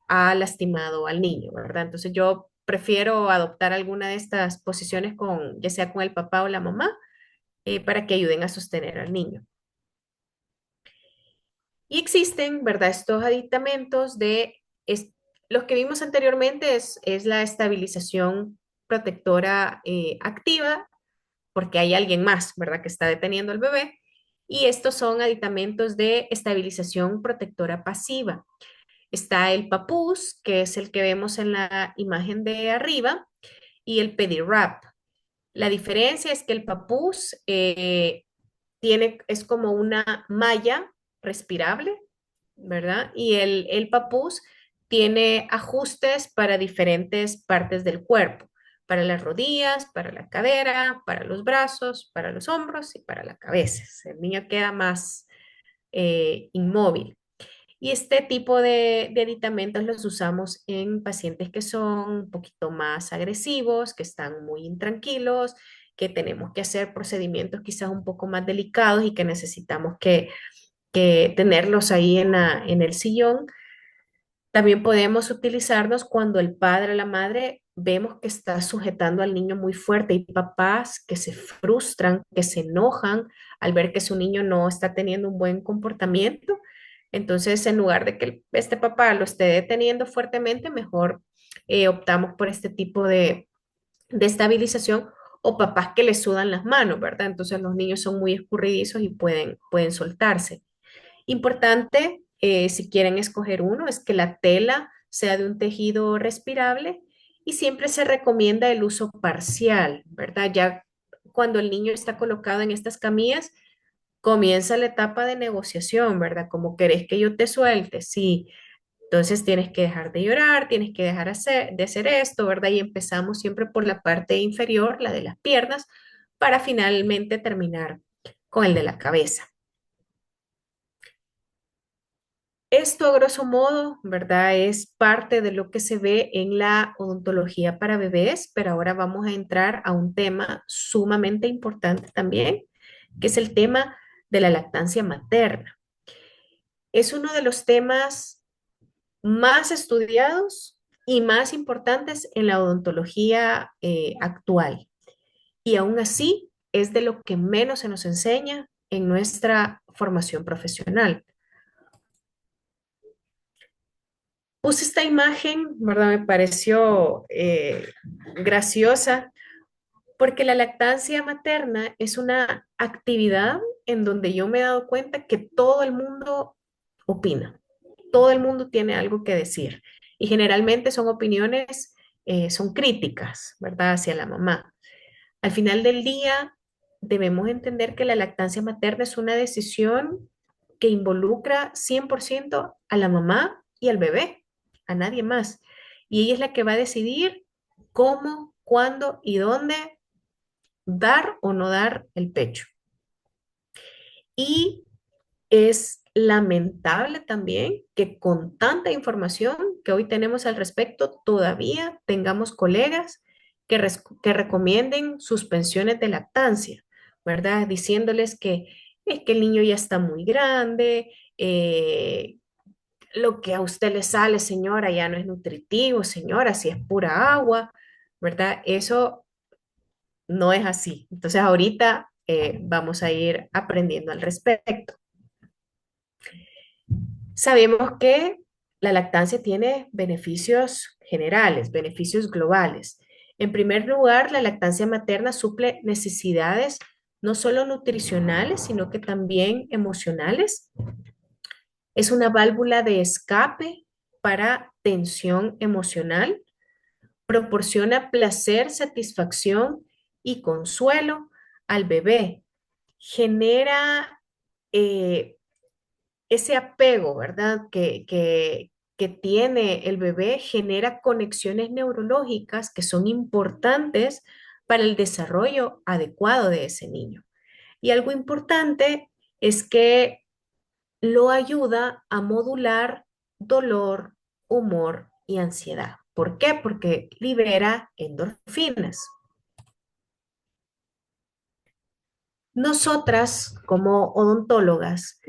ha lastimado al niño, ¿verdad? Entonces yo prefiero adoptar alguna de estas posiciones con, ya sea con el papá o la mamá, para que ayuden a sostener al niño. Y existen, ¿verdad? Estos aditamentos los que vimos anteriormente es la estabilización protectora activa, porque hay alguien más, ¿verdad? Que está deteniendo al bebé. Y estos son aditamentos de estabilización protectora pasiva. Está el papús, que es el que vemos en la imagen de arriba, y el pedirwrap. La diferencia es que el papús es como una malla respirable, ¿verdad? Y el papús tiene ajustes para diferentes partes del cuerpo, para las rodillas, para la cadera, para los brazos, para los hombros y para la cabeza. El niño queda más inmóvil. Y este tipo de aditamentos los usamos en pacientes que son un poquito más agresivos, que están muy intranquilos, que tenemos que hacer procedimientos quizás un poco más delicados y que necesitamos que tenerlos ahí en el sillón. También podemos utilizarlos cuando el padre o la madre vemos que está sujetando al niño muy fuerte y papás que se frustran, que se enojan al ver que su niño no está teniendo un buen comportamiento. Entonces, en lugar de que este papá lo esté deteniendo fuertemente, mejor optamos por este tipo de estabilización o papás que le sudan las manos, ¿verdad? Entonces los niños son muy escurridizos y pueden soltarse. Importante, si quieren escoger uno, es que la tela sea de un tejido respirable y siempre se recomienda el uso parcial, ¿verdad? Ya cuando el niño está colocado en estas camillas, comienza la etapa de negociación, ¿verdad? Como querés que yo te suelte, sí. Entonces tienes que dejar de llorar, tienes que dejar de hacer esto, ¿verdad? Y empezamos siempre por la parte inferior, la de las piernas, para finalmente terminar con el de la cabeza. Esto, a grosso modo, ¿verdad? Es parte de lo que se ve en la odontología para bebés, pero ahora vamos a entrar a un tema sumamente importante también, que es el tema de la lactancia materna. Es uno de los temas más estudiados y más importantes en la odontología actual. Y aún así es de lo que menos se nos enseña en nuestra formación profesional. Puse esta imagen, ¿verdad? Me pareció graciosa porque la lactancia materna es una actividad en donde yo me he dado cuenta que todo el mundo opina, todo el mundo tiene algo que decir y generalmente son opiniones, son críticas, ¿verdad? Hacia la mamá. Al final del día, debemos entender que la lactancia materna es una decisión que involucra 100% a la mamá y al bebé, a nadie más. Y ella es la que va a decidir cómo, cuándo y dónde dar o no dar el pecho. Y es lamentable también que con tanta información que hoy tenemos al respecto, todavía tengamos colegas que recomienden suspensiones de lactancia, ¿verdad? Diciéndoles que es que el niño ya está muy grande, lo que a usted le sale, señora, ya no es nutritivo, señora, si es pura agua, ¿verdad? Eso no es así. Entonces ahorita vamos a ir aprendiendo al respecto. Sabemos que la lactancia tiene beneficios generales, beneficios globales. En primer lugar, la lactancia materna suple necesidades no solo nutricionales, sino que también emocionales. Es una válvula de escape para tensión emocional, proporciona placer, satisfacción y consuelo al bebé, genera eh, ese apego, ¿verdad? Que tiene el bebé, genera conexiones neurológicas que son importantes para el desarrollo adecuado de ese niño. Y algo importante es que lo ayuda a modular dolor, humor y ansiedad. ¿Por qué? Porque libera endorfinas. Nosotras, como odontólogas,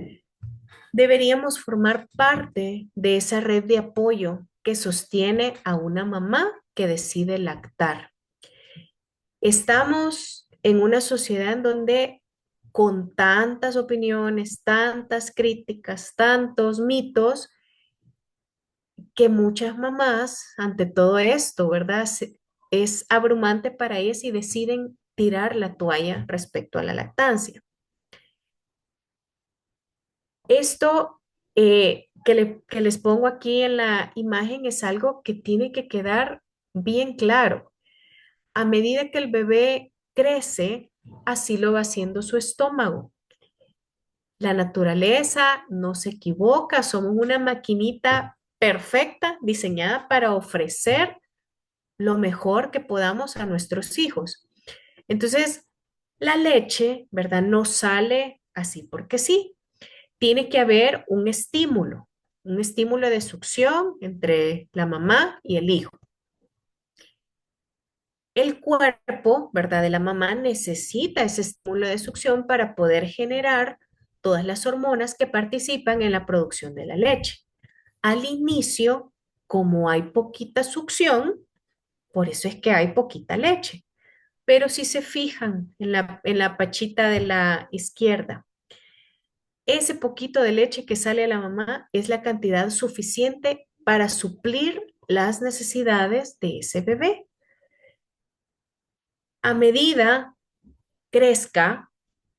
deberíamos formar parte de esa red de apoyo que sostiene a una mamá que decide lactar. Estamos en una sociedad en donde con tantas opiniones, tantas críticas, tantos mitos, que muchas mamás, ante todo esto, ¿verdad? Es abrumante para ellas y deciden tirar la toalla respecto a la lactancia. Esto que les pongo aquí en la imagen es algo que tiene que quedar bien claro. A medida que el bebé crece, así lo va haciendo su estómago. La naturaleza no se equivoca, somos una maquinita perfecta diseñada para ofrecer lo mejor que podamos a nuestros hijos. Entonces, la leche, ¿verdad? No sale así porque sí. Tiene que haber un estímulo de succión entre la mamá y el hijo. El cuerpo, ¿verdad? De la mamá necesita ese estímulo de succión para poder generar todas las hormonas que participan en la producción de la leche. Al inicio, como hay poquita succión, por eso es que hay poquita leche. Pero si se fijan en la pachita de la izquierda, ese poquito de leche que sale a la mamá es la cantidad suficiente para suplir las necesidades de ese bebé. A medida crezca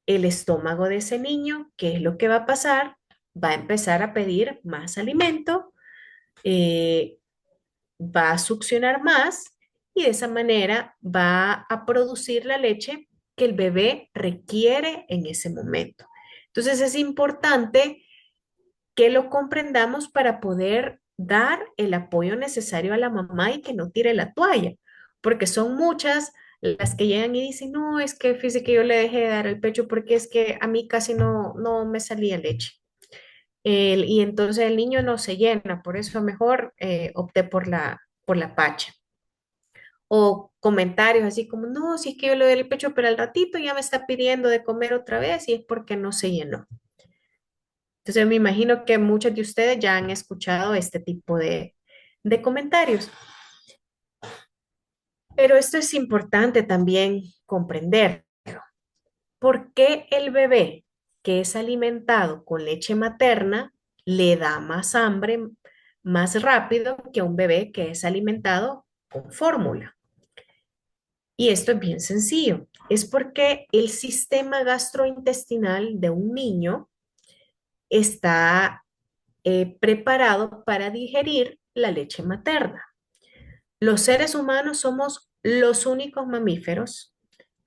el estómago de ese niño, ¿qué es lo que va a pasar? Va a empezar a pedir más alimento, eh, va a succionar más y de esa manera va a producir la leche que el bebé requiere en ese momento. Entonces es importante que lo comprendamos para poder dar el apoyo necesario a la mamá y que no tire la toalla, porque son muchas las que llegan y dicen, no, es que fíjese que yo le dejé de dar el pecho porque es que a mí casi no me salía leche. Y entonces el niño no se llena, por eso mejor opté por la pacha. O comentarios así como, no, si es que yo le doy el pecho, pero al ratito ya me está pidiendo de comer otra vez y es porque no se llenó. Entonces me imagino que muchos de ustedes ya han escuchado este tipo de comentarios. Pero esto es importante también comprender. ¿Por qué el bebé que es alimentado con leche materna le da más hambre más rápido que a un bebé que es alimentado con fórmula? Y esto es bien sencillo. Es porque el sistema gastrointestinal de un niño está preparado para digerir la leche materna. Los seres humanos somos los únicos mamíferos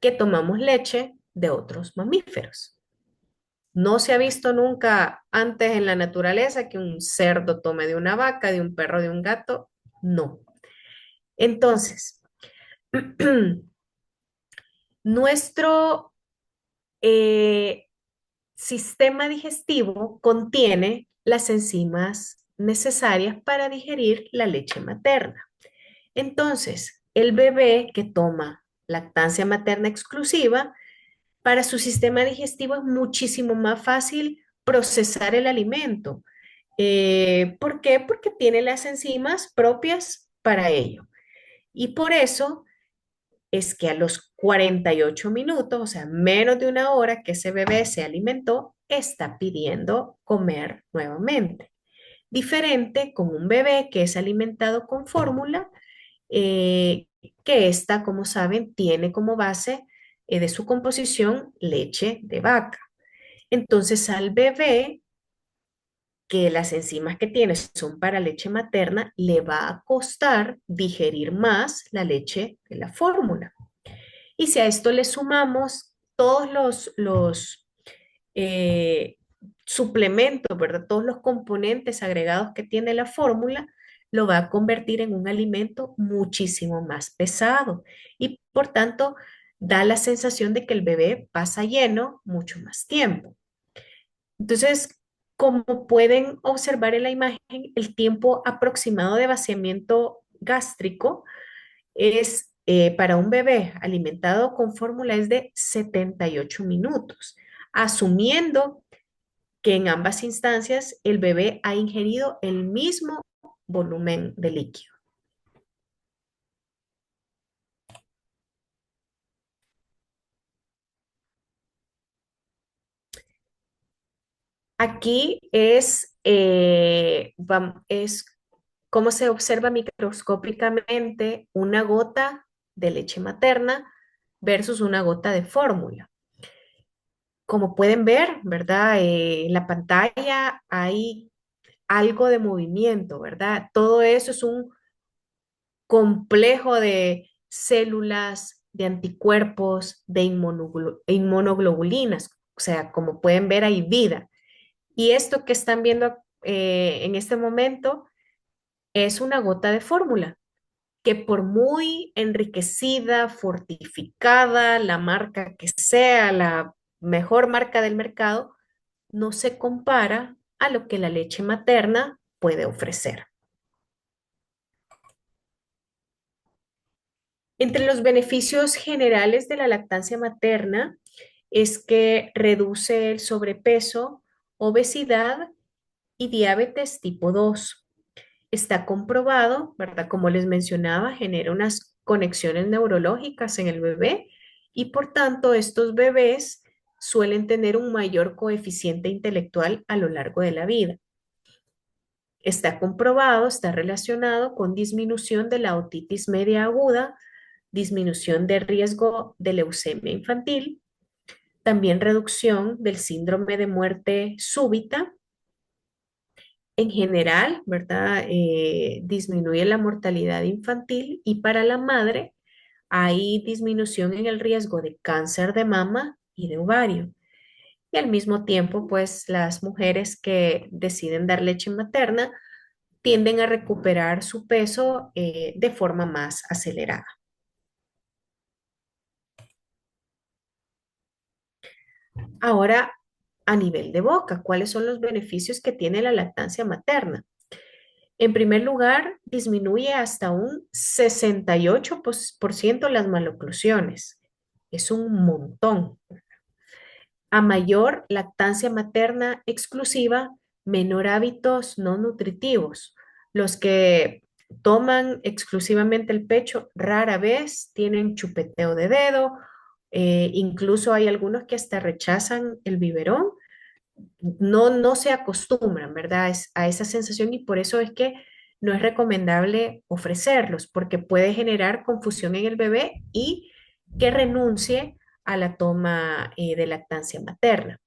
que tomamos leche de otros mamíferos. No se ha visto nunca antes en la naturaleza que un cerdo tome de una vaca, de un perro, de un gato. No. Entonces, nuestro eh, sistema digestivo contiene las enzimas necesarias para digerir la leche materna. Entonces, el bebé que toma lactancia materna exclusiva, para su sistema digestivo es muchísimo más fácil procesar el alimento. ¿Por qué? Porque tiene las enzimas propias para ello. Y por eso es que a los 48 minutos, o sea, menos de una hora que ese bebé se alimentó, está pidiendo comer nuevamente. Diferente con un bebé que es alimentado con fórmula, que esta, como saben, tiene como base de su composición leche de vaca. Entonces al bebé, que las enzimas que tiene son para leche materna, le va a costar digerir más la leche de la fórmula. Y si a esto le sumamos todos los eh, suplementos, ¿verdad? Todos los componentes agregados que tiene la fórmula, lo va a convertir en un alimento muchísimo más pesado y por tanto da la sensación de que el bebé pasa lleno mucho más tiempo. Entonces, como pueden observar en la imagen, el tiempo aproximado de vaciamiento gástrico es para un bebé alimentado con fórmula es de 78 minutos, asumiendo que en ambas instancias el bebé ha ingerido el mismo volumen de líquido. Aquí es cómo se observa microscópicamente una gota de leche materna versus una gota de fórmula. Como pueden ver, ¿verdad? En la pantalla hay algo de movimiento, ¿verdad? Todo eso es un complejo de células, de anticuerpos, de inmunoglobulinas. O sea, como pueden ver, hay vida. Y esto que están viendo en este momento es una gota de fórmula, que por muy enriquecida, fortificada, la marca que sea, la mejor marca del mercado, no se compara a lo que la leche materna puede ofrecer. Entre los beneficios generales de la lactancia materna es que reduce el sobrepeso, obesidad y diabetes tipo 2. Está comprobado, ¿verdad? Como les mencionaba, genera unas conexiones neurológicas en el bebé y por tanto estos bebés suelen tener un mayor coeficiente intelectual a lo largo de la vida. Está comprobado, está relacionado con disminución de la otitis media aguda, disminución de riesgo de leucemia infantil, también reducción del síndrome de muerte súbita. En general, ¿verdad? Disminuye la mortalidad infantil y para la madre hay disminución en el riesgo de cáncer de mama y de ovario. Y al mismo tiempo, pues las mujeres que deciden dar leche materna tienden a recuperar su peso de forma más acelerada. Ahora, a nivel de boca, ¿cuáles son los beneficios que tiene la lactancia materna? En primer lugar, disminuye hasta un 68% las maloclusiones. Es un montón. A mayor lactancia materna exclusiva, menor hábitos no nutritivos. Los que toman exclusivamente el pecho rara vez tienen chupeteo de dedo, incluso hay algunos que hasta rechazan el biberón, no se acostumbran, ¿verdad? A esa sensación y por eso es que no es recomendable ofrecerlos porque puede generar confusión en el bebé y que renuncie a la toma de lactancia materna.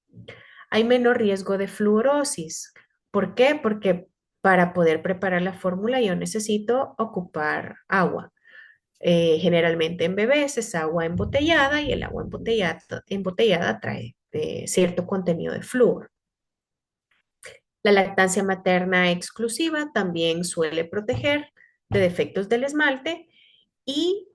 Hay menor riesgo de fluorosis. ¿Por qué? Porque para poder preparar la fórmula yo necesito ocupar agua. Generalmente en bebés es agua embotellada y el agua embotellada trae cierto contenido de flúor. La lactancia materna exclusiva también suele proteger de defectos del esmalte y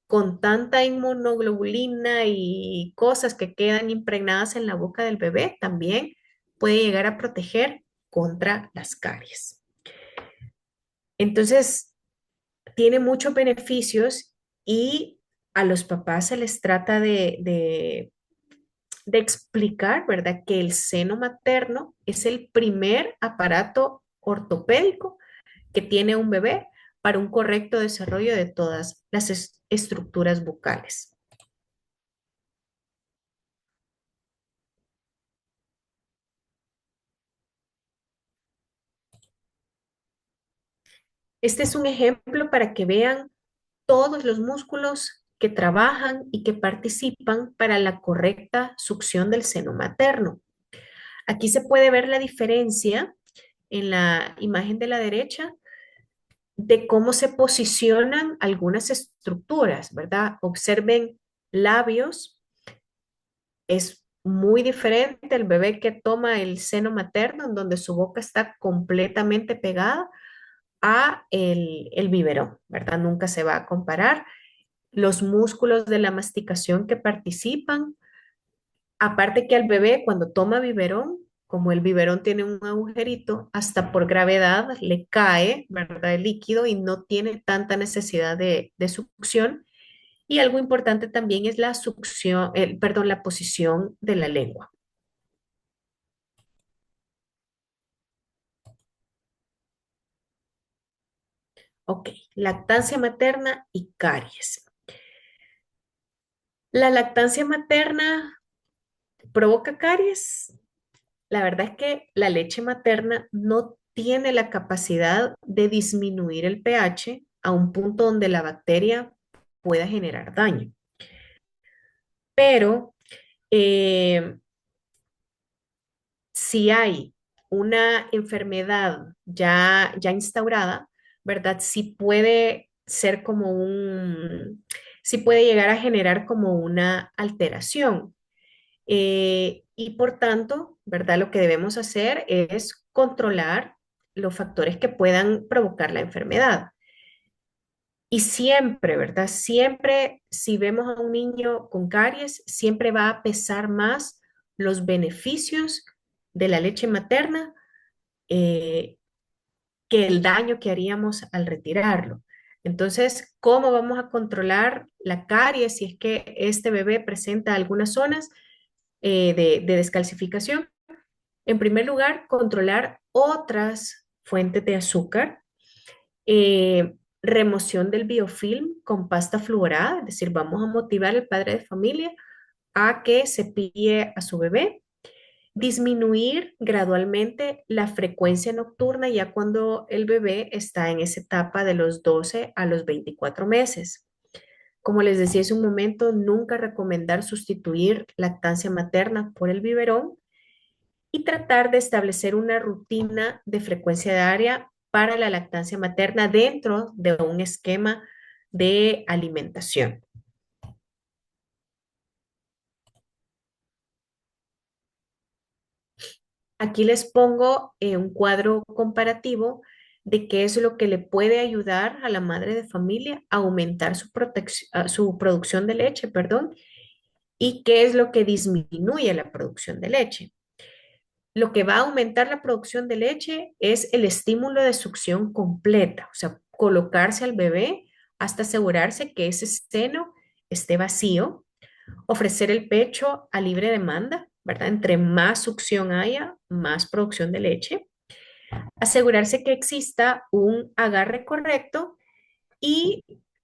con tanta inmunoglobulina y cosas que quedan impregnadas en la boca del bebé, también puede llegar a proteger contra las caries. Entonces, tiene muchos beneficios y a los papás se les trata de explicar, ¿verdad? Que el seno materno es el primer aparato ortopédico que tiene un bebé para un correcto desarrollo de todas las estructuras bucales. Este es un ejemplo para que vean todos los músculos que trabajan y que participan para la correcta succión del seno materno. Aquí se puede ver la diferencia en la imagen de la derecha de cómo se posicionan algunas estructuras, ¿verdad? Observen labios, es muy diferente el bebé que toma el seno materno, en donde su boca está completamente pegada, a el biberón, ¿verdad? Nunca se va a comparar. Los músculos de la masticación que participan, aparte que al bebé cuando toma biberón, como el biberón tiene un agujerito, hasta por gravedad le cae, ¿verdad? El líquido y no tiene tanta necesidad de succión. Y algo importante también es la succión, perdón, la posición de la lengua. Ok, lactancia materna y caries. La lactancia materna provoca caries. La verdad es que la leche materna no tiene la capacidad de disminuir el pH a un punto donde la bacteria pueda generar daño. Pero eh, si hay una enfermedad ya instaurada, ¿verdad? Sí puede ser como sí puede llegar a generar como una alteración. Y por tanto, ¿verdad? Lo que debemos hacer es controlar los factores que puedan provocar la enfermedad. Y siempre, ¿verdad? Siempre, si vemos a un niño con caries, siempre va a pesar más los beneficios de la leche materna eh, que el daño que haríamos al retirarlo. Entonces, ¿cómo vamos a controlar la caries si es que este bebé presenta algunas zonas de descalcificación? En primer lugar, controlar otras fuentes de azúcar, remoción del biofilm con pasta fluorada, es decir, vamos a motivar al padre de familia a que cepille a su bebé, disminuir gradualmente la frecuencia nocturna ya cuando el bebé está en esa etapa de los 12 a los 24 meses. Como les decía hace un momento, nunca recomendar sustituir lactancia materna por el biberón y tratar de establecer una rutina de frecuencia diaria para la lactancia materna dentro de un esquema de alimentación. Aquí les pongo un cuadro comparativo de qué es lo que le puede ayudar a la madre de familia a aumentar su producción de leche, perdón, y qué es lo que disminuye la producción de leche. Lo que va a aumentar la producción de leche es el estímulo de succión completa, o sea, colocarse al bebé hasta asegurarse que ese seno esté vacío, ofrecer el pecho a libre demanda, ¿verdad? Entre más succión haya, más producción de leche, asegurarse que exista un agarre correcto y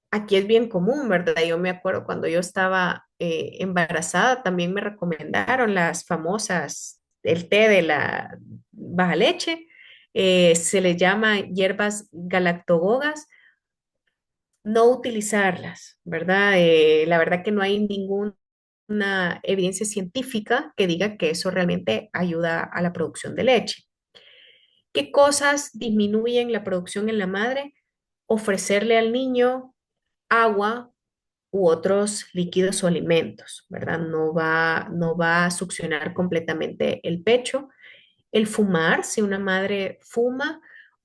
aquí es bien común, ¿verdad? Yo me acuerdo cuando yo estaba embarazada, también me recomendaron las famosas, el té de la baja leche, se le llama hierbas galactogogas, no utilizarlas, ¿verdad? La verdad que no hay ninguna evidencia científica que diga que eso realmente ayuda a la producción de leche. ¿Qué cosas disminuyen la producción en la madre? Ofrecerle al niño agua u otros líquidos o alimentos, ¿verdad? No va a succionar completamente el pecho. El fumar, si una madre fuma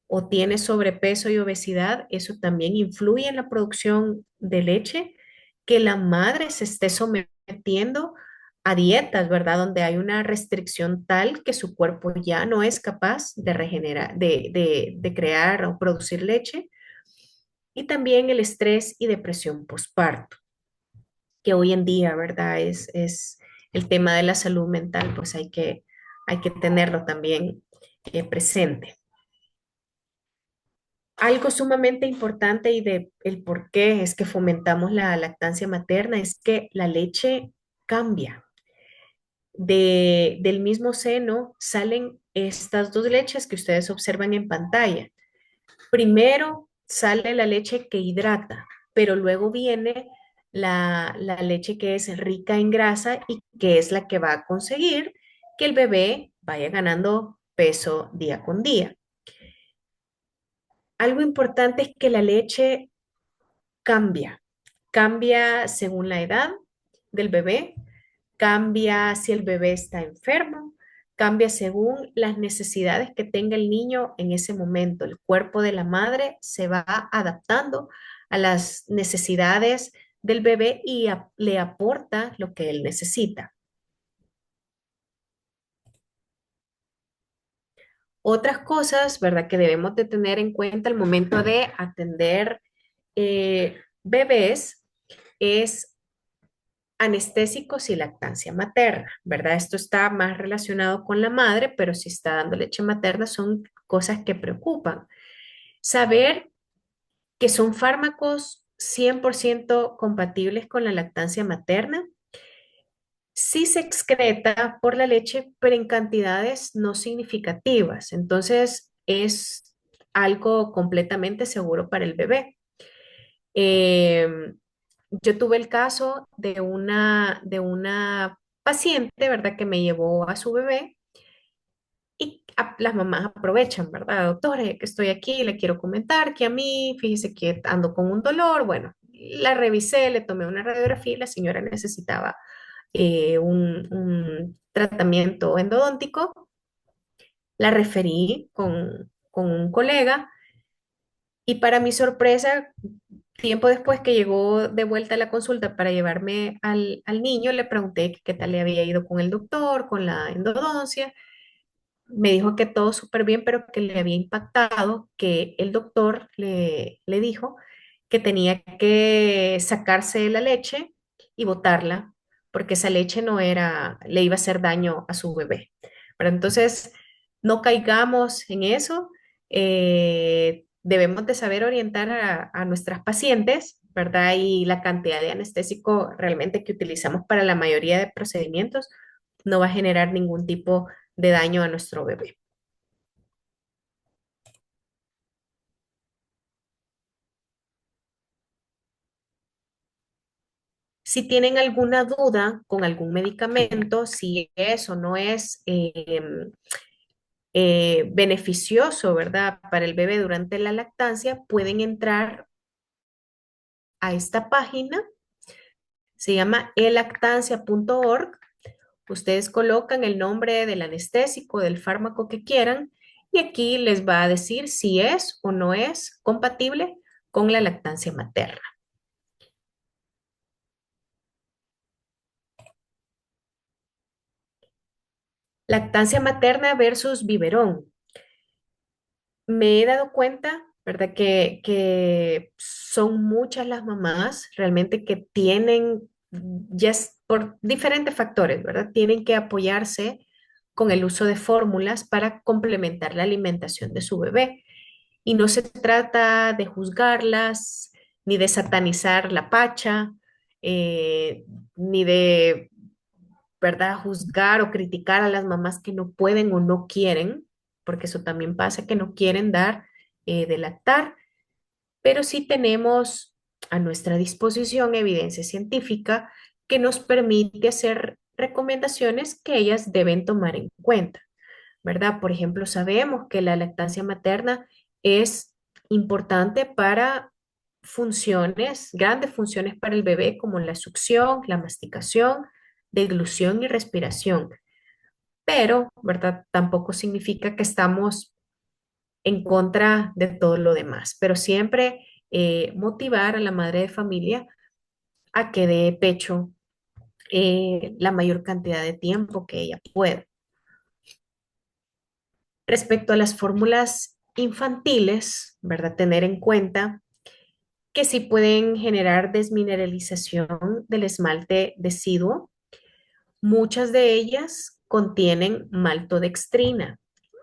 o tiene sobrepeso y obesidad, eso también influye en la producción de leche. Que la madre se esté sometiendo a dietas, ¿verdad? Donde hay una restricción tal que su cuerpo ya no es capaz de regenerar, de crear o producir leche. Y también el estrés y depresión postparto, que hoy en día, ¿verdad? Es el tema de la salud mental, pues hay que tenerlo también presente. Algo sumamente importante y de el por qué es que fomentamos la lactancia materna es que la leche cambia. Del mismo seno salen estas dos leches que ustedes observan en pantalla. Primero sale la leche que hidrata, pero luego viene la leche que es rica en grasa y que es la que va a conseguir que el bebé vaya ganando peso día con día. Algo importante es que la leche cambia, cambia según la edad del bebé, cambia si el bebé está enfermo, cambia según las necesidades que tenga el niño en ese momento. El cuerpo de la madre se va adaptando a las necesidades del bebé y le aporta lo que él necesita. Otras cosas, ¿verdad?, que debemos de tener en cuenta al momento de atender bebés es anestésicos y lactancia materna, ¿verdad? Esto está más relacionado con la madre, pero si está dando leche materna son cosas que preocupan. Saber que son fármacos 100% compatibles con la lactancia materna. Sí se excreta por la leche, pero en cantidades no significativas. Entonces es algo completamente seguro para el bebé. Em, yo tuve el caso de una paciente, ¿verdad?, que me llevó a su bebé y las mamás aprovechan, ¿verdad? Doctora, ya que estoy aquí, le quiero comentar que a mí, fíjese que ando con un dolor. Bueno, la revisé, le tomé una radiografía y la señora necesitaba un tratamiento endodóntico. La referí con un colega y para mi sorpresa, tiempo después que llegó de vuelta a la consulta para llevarme al niño, le pregunté que qué tal le había ido con el doctor, con la endodoncia. Me dijo que todo súper bien, pero que le había impactado que el doctor le dijo que tenía que sacarse la leche y botarla, porque esa leche no era, le iba a hacer daño a su bebé. Pero entonces, no caigamos en eso. Debemos de saber orientar a nuestras pacientes, ¿verdad? Y la cantidad de anestésico realmente que utilizamos para la mayoría de procedimientos no va a generar ningún tipo de daño a nuestro bebé. Si tienen alguna duda con algún medicamento, si es o no es beneficioso, ¿verdad?, para el bebé durante la lactancia, pueden entrar a esta página, se llama elactancia.org. Ustedes colocan el nombre del anestésico, del fármaco que quieran, y aquí les va a decir si es o no es compatible con la lactancia materna. Lactancia materna versus biberón. Me he dado cuenta, ¿verdad?, que son muchas las mamás realmente que tienen, ya es por diferentes factores, ¿verdad? Tienen que apoyarse con el uso de fórmulas para complementar la alimentación de su bebé. Y no se trata de juzgarlas, ni de satanizar la pacha, ni de, ¿verdad?, juzgar o criticar a las mamás que no pueden o no quieren, porque eso también pasa, que no quieren dar de lactar, pero sí tenemos a nuestra disposición evidencia científica que nos permite hacer recomendaciones que ellas deben tomar en cuenta, ¿verdad? Por ejemplo, sabemos que la lactancia materna es importante para funciones, grandes funciones para el bebé como la succión, la masticación, deglución y respiración. Pero, ¿verdad? Tampoco significa que estamos en contra de todo lo demás, pero siempre motivar a la madre de familia a que dé pecho la mayor cantidad de tiempo que ella pueda. Respecto a las fórmulas infantiles, ¿verdad? Tener en cuenta que sí pueden generar desmineralización del esmalte deciduo. Muchas de ellas contienen maltodextrina,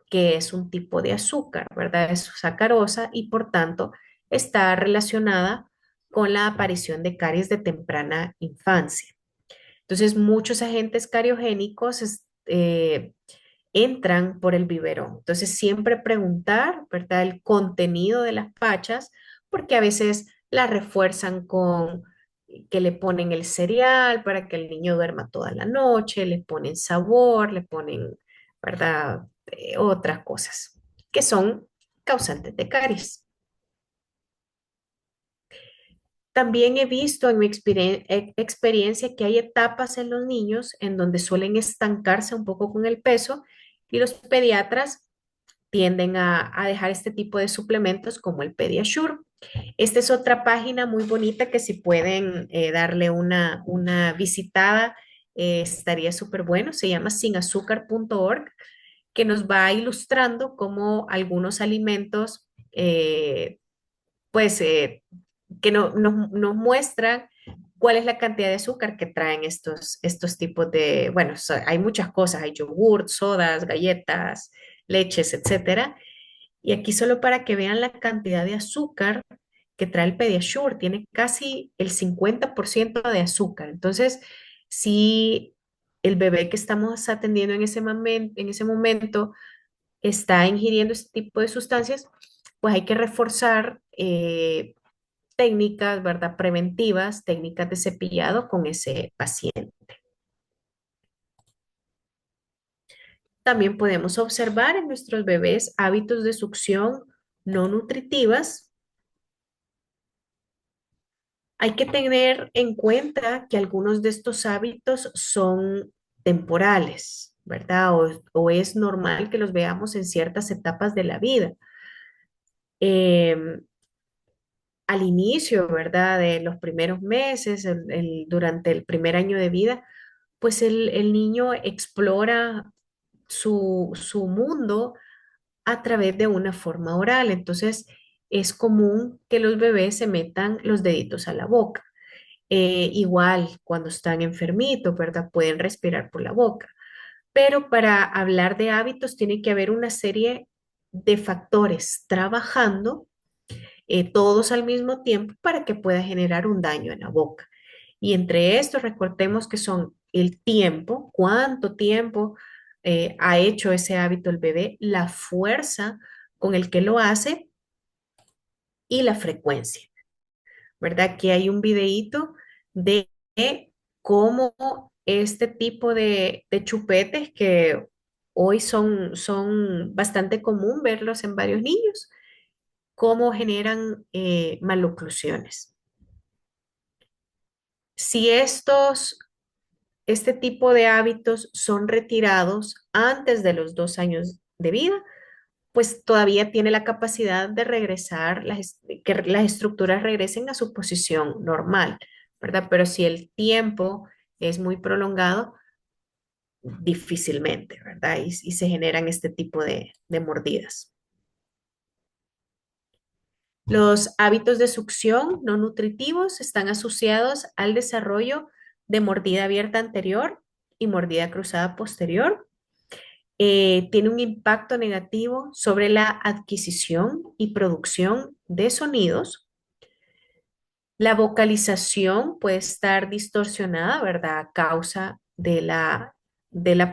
que es un tipo de azúcar, ¿verdad? Es sacarosa y por tanto está relacionada con la aparición de caries de temprana infancia. Entonces, muchos agentes cariogénicos entran por el biberón. Entonces, siempre preguntar, ¿verdad?, el contenido de las pachas, porque a veces la refuerzan con que le ponen el cereal para que el niño duerma toda la noche, le ponen sabor, le ponen, ¿verdad? Otras cosas que son causantes de caries. También he visto en mi experiencia que hay etapas en los niños en donde suelen estancarse un poco con el peso y los pediatras tienden a dejar este tipo de suplementos como el Pediasure. Esta es otra página muy bonita que si pueden darle una visitada, estaría súper bueno. Se llama sinazúcar.org, que nos va ilustrando cómo algunos alimentos, pues, que nos muestran cuál es la cantidad de azúcar que traen estos tipos de, bueno, hay muchas cosas, hay yogur, sodas, galletas, leches, etcétera. Y aquí solo para que vean la cantidad de azúcar que trae el Pediasure, tiene casi el 50% de azúcar. Entonces, si el bebé que estamos atendiendo en ese momento está ingiriendo este tipo de sustancias, pues hay que reforzar técnicas, ¿verdad? Preventivas, técnicas de cepillado con ese paciente. También podemos observar en nuestros bebés hábitos de succión no nutritivas. Hay que tener en cuenta que algunos de estos hábitos son temporales, ¿verdad? O es normal que los veamos en ciertas etapas de la vida. Em, Al inicio, ¿verdad? De los primeros meses, durante el primer año de vida, pues el niño explora su mundo a través de una forma oral. Entonces, es común que los bebés se metan los deditos a la boca. Igual, cuando están enfermitos, ¿verdad? Pueden respirar por la boca. Pero para hablar de hábitos tiene que haber una serie de factores trabajando todos al mismo tiempo para que pueda generar un daño en la boca. Y entre estos, recordemos que son el tiempo, cuánto tiempo ha hecho ese hábito el bebé, la fuerza con el que lo hace y la frecuencia. ¿Verdad? Aquí hay un videíto de cómo este tipo de chupetes que hoy son bastante común verlos en varios niños, cómo generan maloclusiones. Si este tipo de hábitos son retirados antes de los 2 años de vida, pues todavía tiene la capacidad de regresar, que las estructuras regresen a su posición normal, ¿verdad? Pero si el tiempo es muy prolongado, difícilmente, ¿verdad? Y se generan este tipo de mordidas. Los hábitos de succión no nutritivos están asociados al desarrollo de mordida abierta anterior y mordida cruzada posterior. Tiene un impacto negativo sobre la adquisición y producción de sonidos. La vocalización puede estar distorsionada, ¿verdad? A causa de la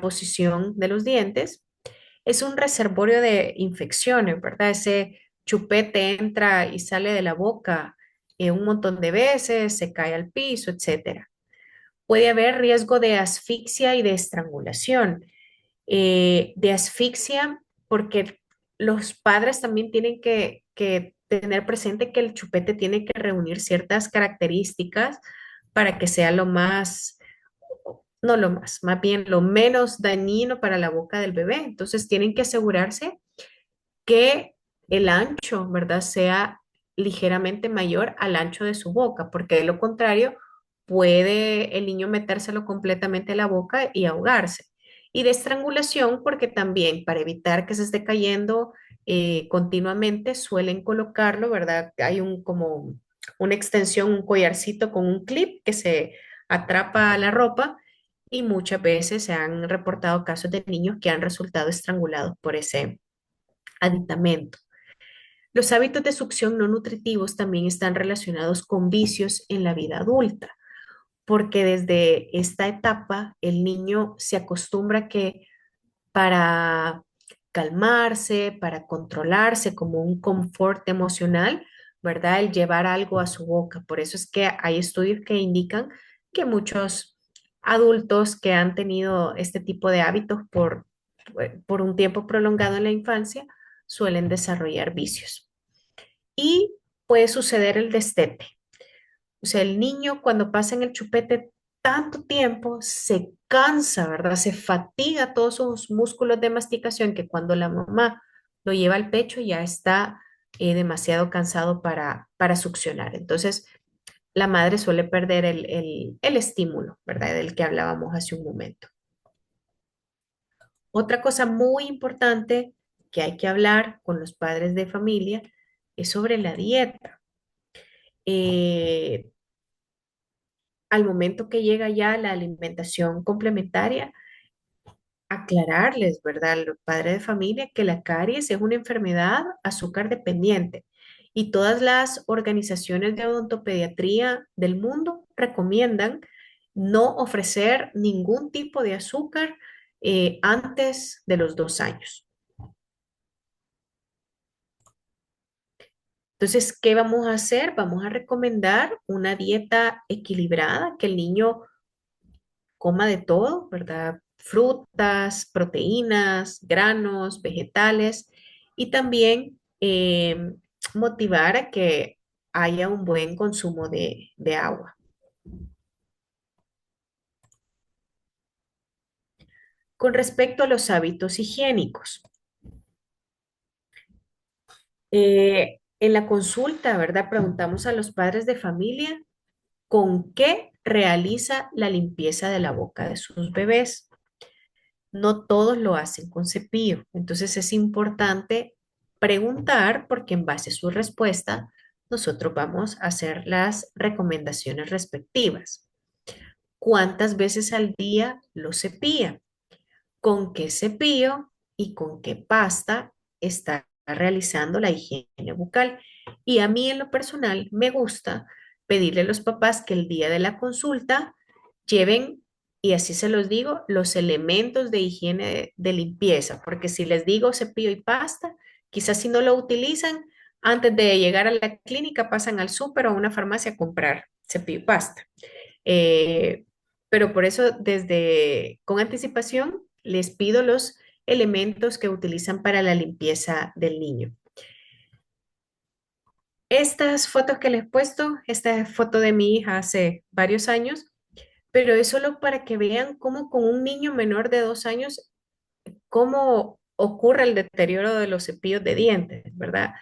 posición de los dientes. Es un reservorio de infecciones, ¿verdad? Ese chupete entra y sale de la boca un montón de veces, se cae al piso, etcétera. Puede haber riesgo de asfixia y de estrangulación. De asfixia, porque los padres también tienen que tener presente que el chupete tiene que reunir ciertas características para que sea lo más, no lo más bien lo menos dañino para la boca del bebé. Entonces tienen que asegurarse que el ancho, ¿verdad?, sea ligeramente mayor al ancho de su boca, porque de lo contrario puede el niño metérselo completamente a la boca y ahogarse. Y de estrangulación, porque también para evitar que se esté cayendo continuamente, suelen colocarlo, ¿verdad? Hay como una extensión, un collarcito con un clip que se atrapa a la ropa y muchas veces se han reportado casos de niños que han resultado estrangulados por ese aditamento. Los hábitos de succión no nutritivos también están relacionados con vicios en la vida adulta, porque desde esta etapa el niño se acostumbra que para calmarse, para controlarse como un confort emocional, ¿verdad? El llevar algo a su boca. Por eso es que hay estudios que indican que muchos adultos que han tenido este tipo de hábitos por un tiempo prolongado en la infancia suelen desarrollar vicios. Y puede suceder el destete. O sea, el niño cuando pasa en el chupete tanto tiempo se cansa, ¿verdad? Se fatiga todos sus músculos de masticación que cuando la mamá lo lleva al pecho ya está demasiado cansado para succionar. Entonces, la madre suele perder el estímulo, ¿verdad? Del que hablábamos hace un momento. Otra cosa muy importante que hay que hablar con los padres de familia es sobre la dieta. Eh, Al momento que llega ya la alimentación complementaria, aclararles, ¿verdad? Al padre de familia que la caries es una enfermedad azúcar dependiente y todas las organizaciones de odontopediatría del mundo recomiendan no ofrecer ningún tipo de azúcar antes de los 2 años. Entonces, ¿qué vamos a hacer? Vamos a recomendar una dieta equilibrada, que el niño coma de todo, ¿verdad? Frutas, proteínas, granos, vegetales y también motivar a que haya un buen consumo de agua. Con respecto a los hábitos higiénicos, en la consulta, ¿verdad? Preguntamos a los padres de familia con qué realiza la limpieza de la boca de sus bebés. No todos lo hacen con cepillo. Entonces es importante preguntar porque en base a su respuesta nosotros vamos a hacer las recomendaciones respectivas. ¿Cuántas veces al día lo cepilla? ¿Con qué cepillo y con qué pasta está realizando la higiene bucal? Y a mí en lo personal me gusta pedirle a los papás que el día de la consulta lleven, y así se los digo, los elementos de higiene de limpieza, porque si les digo cepillo y pasta, quizás si no lo utilizan, antes de llegar a la clínica pasan al súper o a una farmacia a comprar cepillo y pasta. Eh, pero por eso desde con anticipación les pido los elementos que utilizan para la limpieza del niño. Estas fotos que les he puesto, esta es foto de mi hija hace varios años, pero es solo para que vean cómo con un niño menor de 2 años, cómo ocurre el deterioro de los cepillos de dientes, ¿verdad?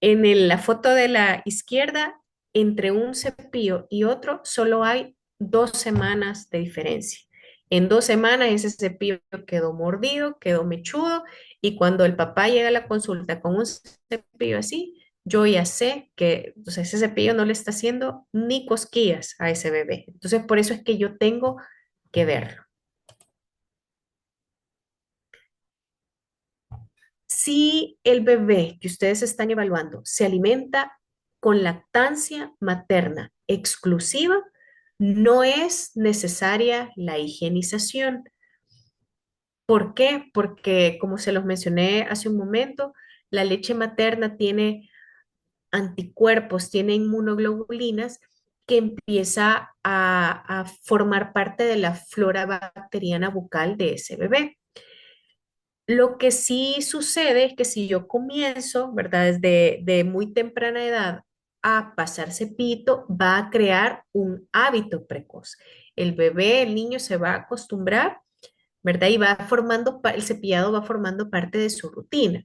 La foto de la izquierda, entre un cepillo y otro, solo hay 2 semanas de diferencia. En 2 semanas ese cepillo quedó mordido, quedó mechudo, y cuando el papá llega a la consulta con un cepillo así, yo ya sé que entonces, ese cepillo no le está haciendo ni cosquillas a ese bebé. Entonces, por eso es que yo tengo que verlo. Si el bebé que ustedes están evaluando se alimenta con lactancia materna exclusiva, no es necesaria la higienización. ¿Por qué? Porque, como se los mencioné hace un momento, la leche materna tiene anticuerpos, tiene inmunoglobulinas que empieza a formar parte de la flora bacteriana bucal de ese bebé. Lo que sí sucede es que si yo comienzo, ¿verdad? Desde de muy temprana edad a pasar cepito, va a crear un hábito precoz. El bebé, el niño se va a acostumbrar, ¿verdad? Y va formando, el cepillado va formando parte de su rutina.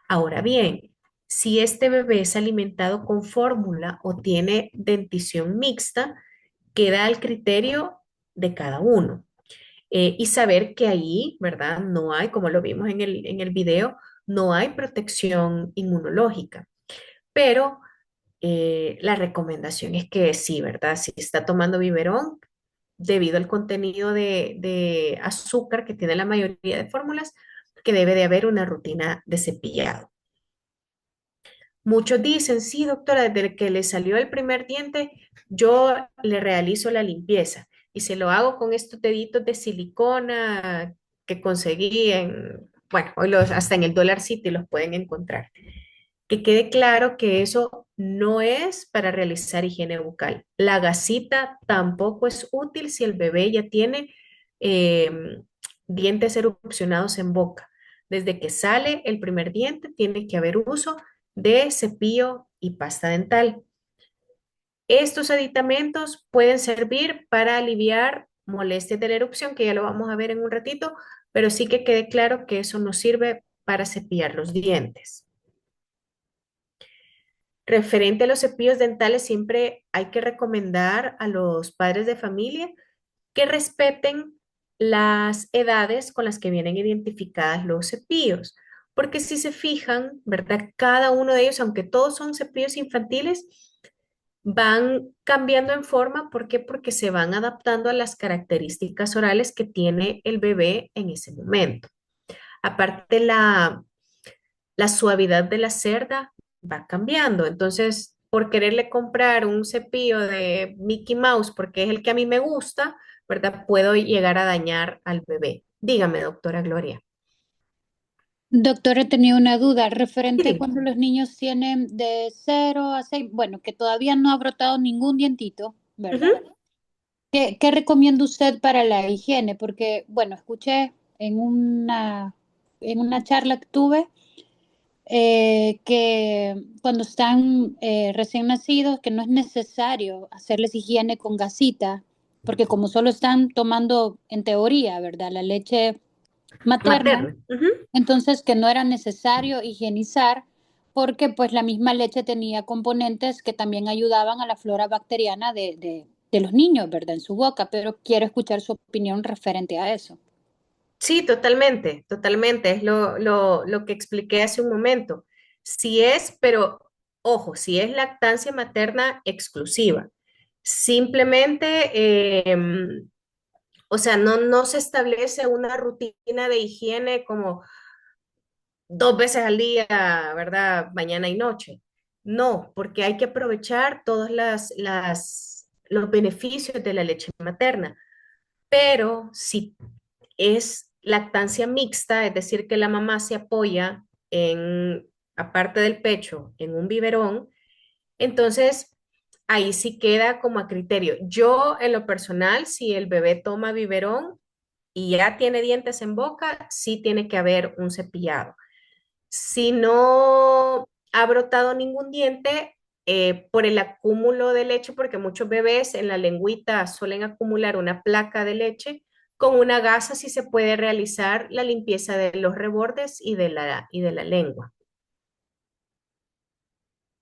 Ahora bien, si este bebé es alimentado con fórmula o tiene dentición mixta, queda al criterio de cada uno. Y saber que ahí, ¿verdad? No hay, como lo vimos en el video, no hay protección inmunológica. Pero la recomendación es que sí, ¿verdad? Si está tomando biberón, debido al contenido de azúcar que tiene la mayoría de fórmulas, que debe de haber una rutina de cepillado. Muchos dicen, sí, doctora, desde que le salió el primer diente, yo le realizo la limpieza y se lo hago con estos deditos de silicona que conseguí en, bueno, hoy hasta en el Dollar City los pueden encontrar. que quede claro que eso no es para realizar higiene bucal. La gasita tampoco es útil si el bebé ya tiene eh, dientes erupcionados en boca. Desde que sale el primer diente, tiene que haber uso de cepillo y pasta dental. Estos aditamentos pueden servir para aliviar molestias de la erupción, que ya lo vamos a ver en un ratito, pero sí que quede claro que eso no sirve para cepillar los dientes. Referente a los cepillos dentales, siempre hay que recomendar a los padres de familia que respeten las edades con las que vienen identificadas los cepillos, porque si se fijan, ¿verdad? Cada uno de ellos, aunque todos son cepillos infantiles, van cambiando en forma. ¿Por qué? Porque se van adaptando a las características orales que tiene el bebé en ese momento. Aparte, la suavidad de la cerda va cambiando. Entonces, por quererle comprar un cepillo de Mickey Mouse, porque es el que a mí me gusta, ¿verdad? Puedo llegar a dañar al bebé. Dígame, doctora Gloria. Doctora, tenía una duda referente a Sí, cuando los niños tienen de 0 a 6, bueno, que todavía no ha brotado ningún dientito, ¿verdad? ujú, ¿Qué recomienda usted para la higiene? Porque, bueno, escuché en una charla que tuve que cuando están recién nacidos, que no es necesario hacerles higiene con gasita, porque como solo están tomando, en teoría, ¿verdad? La leche materna, materno. Ujú. entonces que no era necesario higienizar porque pues la misma leche tenía componentes que también ayudaban a la flora bacteriana de los niños, ¿verdad? En su boca, pero quiero escuchar su opinión referente a eso. Sí, totalmente, totalmente. Es lo que expliqué hace un momento. Si es, pero ojo, si es lactancia materna exclusiva, simplemente, o sea, no se establece una rutina de higiene como 2 veces al día, ¿verdad? Mañana y noche. No, porque hay que aprovechar todos los beneficios de la leche materna. Pero si es lactancia mixta, es decir, que la mamá se apoya en, aparte del pecho, en un biberón, entonces ahí sí queda como a criterio. Yo, en lo personal, si el bebé toma biberón y ya tiene dientes en boca, sí tiene que haber un cepillado. Si no ha brotado ningún diente, por el acúmulo de leche, porque muchos bebés en la lengüita suelen acumular una placa de leche, con una gasa sí se puede realizar la limpieza de los rebordes y de la lengua.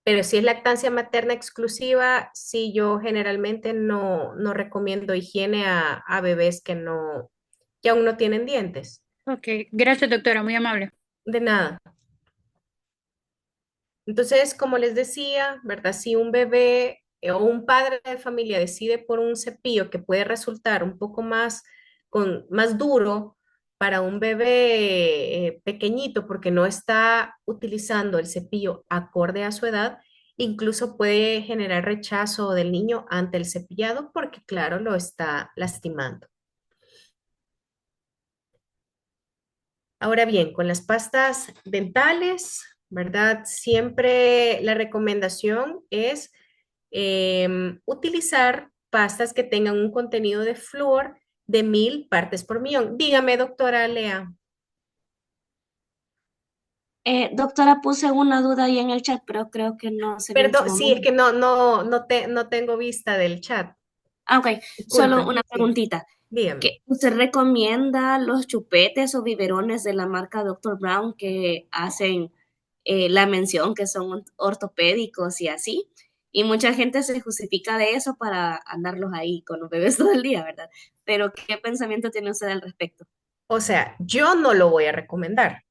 Pero si es lactancia materna exclusiva, sí, yo generalmente no recomiendo higiene a bebés que aún no tienen dientes. Ok, gracias doctora, muy amable. De nada. Entonces, como les decía, ¿verdad? Si un bebé o un padre de familia decide por un cepillo que puede resultar un poco más duro para un bebé pequeñito porque no está utilizando el cepillo acorde a su edad, incluso puede generar rechazo del niño ante el cepillado porque, claro, lo está lastimando. Ahora bien, con las pastas dentales, ¿verdad? Siempre la recomendación es utilizar pastas que tengan un contenido de flúor de 1000 partes por millón. Dígame, doctora Lea. Doctora, puse una duda ahí en el chat, pero creo que no se vio en su Perdón, sí, es momento. que no tengo vista del chat. Ah, ok, solo Disculpe, una sí, preguntita. dígame. ¿Usted recomienda los chupetes o biberones de la marca Dr. Brown que hacen la mención que son ortopédicos y así? Y mucha gente se justifica de eso para andarlos ahí con los bebés todo el día, ¿verdad? Pero ¿qué pensamiento tiene usted al respecto? O sea, yo no lo voy a recomendar.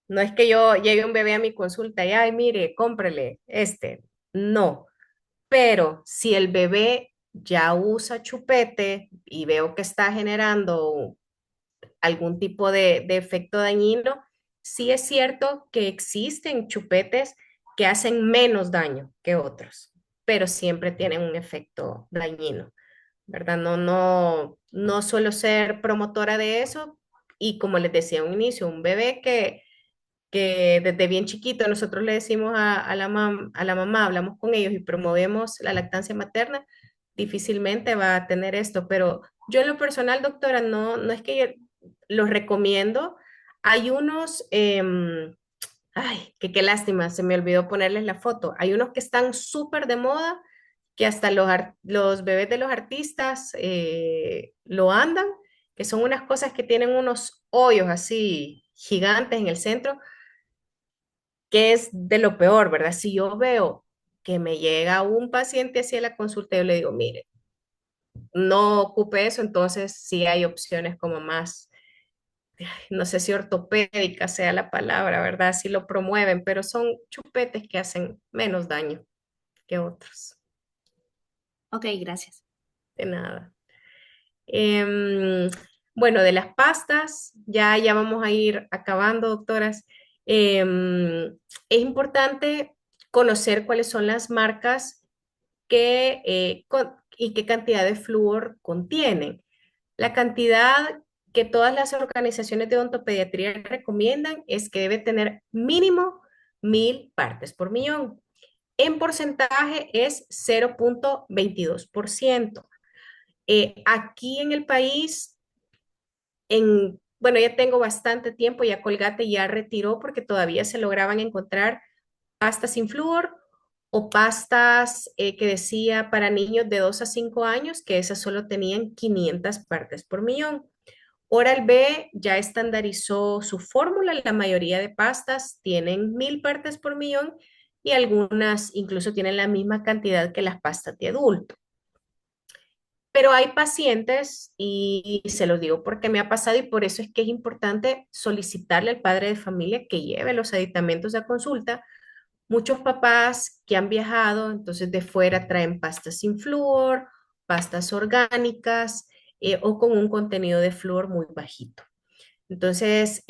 No es que yo llegue un bebé a mi consulta y, ay, mire, cómprele este. No. Pero si el bebé ya usa chupete y veo que está generando algún tipo de efecto dañino, sí es cierto que existen chupetes que hacen menos daño que otros, pero siempre tienen un efecto dañino, ¿verdad? No suelo ser promotora de eso y como les decía a un inicio, un bebé que que desde bien chiquito nosotros le decimos a la mamá, hablamos con ellos y promovemos la lactancia materna, difícilmente va a tener esto, pero yo en lo personal, doctora, no es que los recomiendo. Hay unos, ay, qué lástima, se me olvidó ponerles la foto. Hay unos que están súper de moda, que hasta los bebés de los artistas lo andan, que son unas cosas que tienen unos hoyos así gigantes en el centro, que es de lo peor, ¿verdad? Si yo veo que me llega un paciente hacia la consulta, yo le digo, mire, no ocupe eso, entonces sí hay opciones como más, no sé si ortopédica sea la palabra, ¿verdad? Sí lo promueven, pero son chupetes que hacen menos daño que otros. Ok, gracias. De nada. Em, bueno, de las pastas, ya vamos a ir acabando, doctoras. Es importante conocer cuáles son las marcas y qué cantidad de flúor contienen. La cantidad que todas las organizaciones de odontopediatría recomiendan es que debe tener mínimo 1000 partes por millón. En porcentaje es 0,22%. Aquí en el país, bueno, ya tengo bastante tiempo, ya Colgate ya retiró porque todavía se lograban encontrar pastas sin flúor o pastas que decía para niños de 2 a 5 años, que esas solo tenían 500 partes por millón. Oral-B ya estandarizó su fórmula, la mayoría de pastas tienen 1000 partes por millón y algunas incluso tienen la misma cantidad que las pastas de adulto. Pero hay pacientes, y se los digo porque me ha pasado y por eso es que es importante solicitarle al padre de familia que lleve los aditamentos a consulta. Muchos papás que han viajado, entonces de fuera traen pastas sin flúor, pastas orgánicas o con un contenido de flúor muy bajito. Entonces,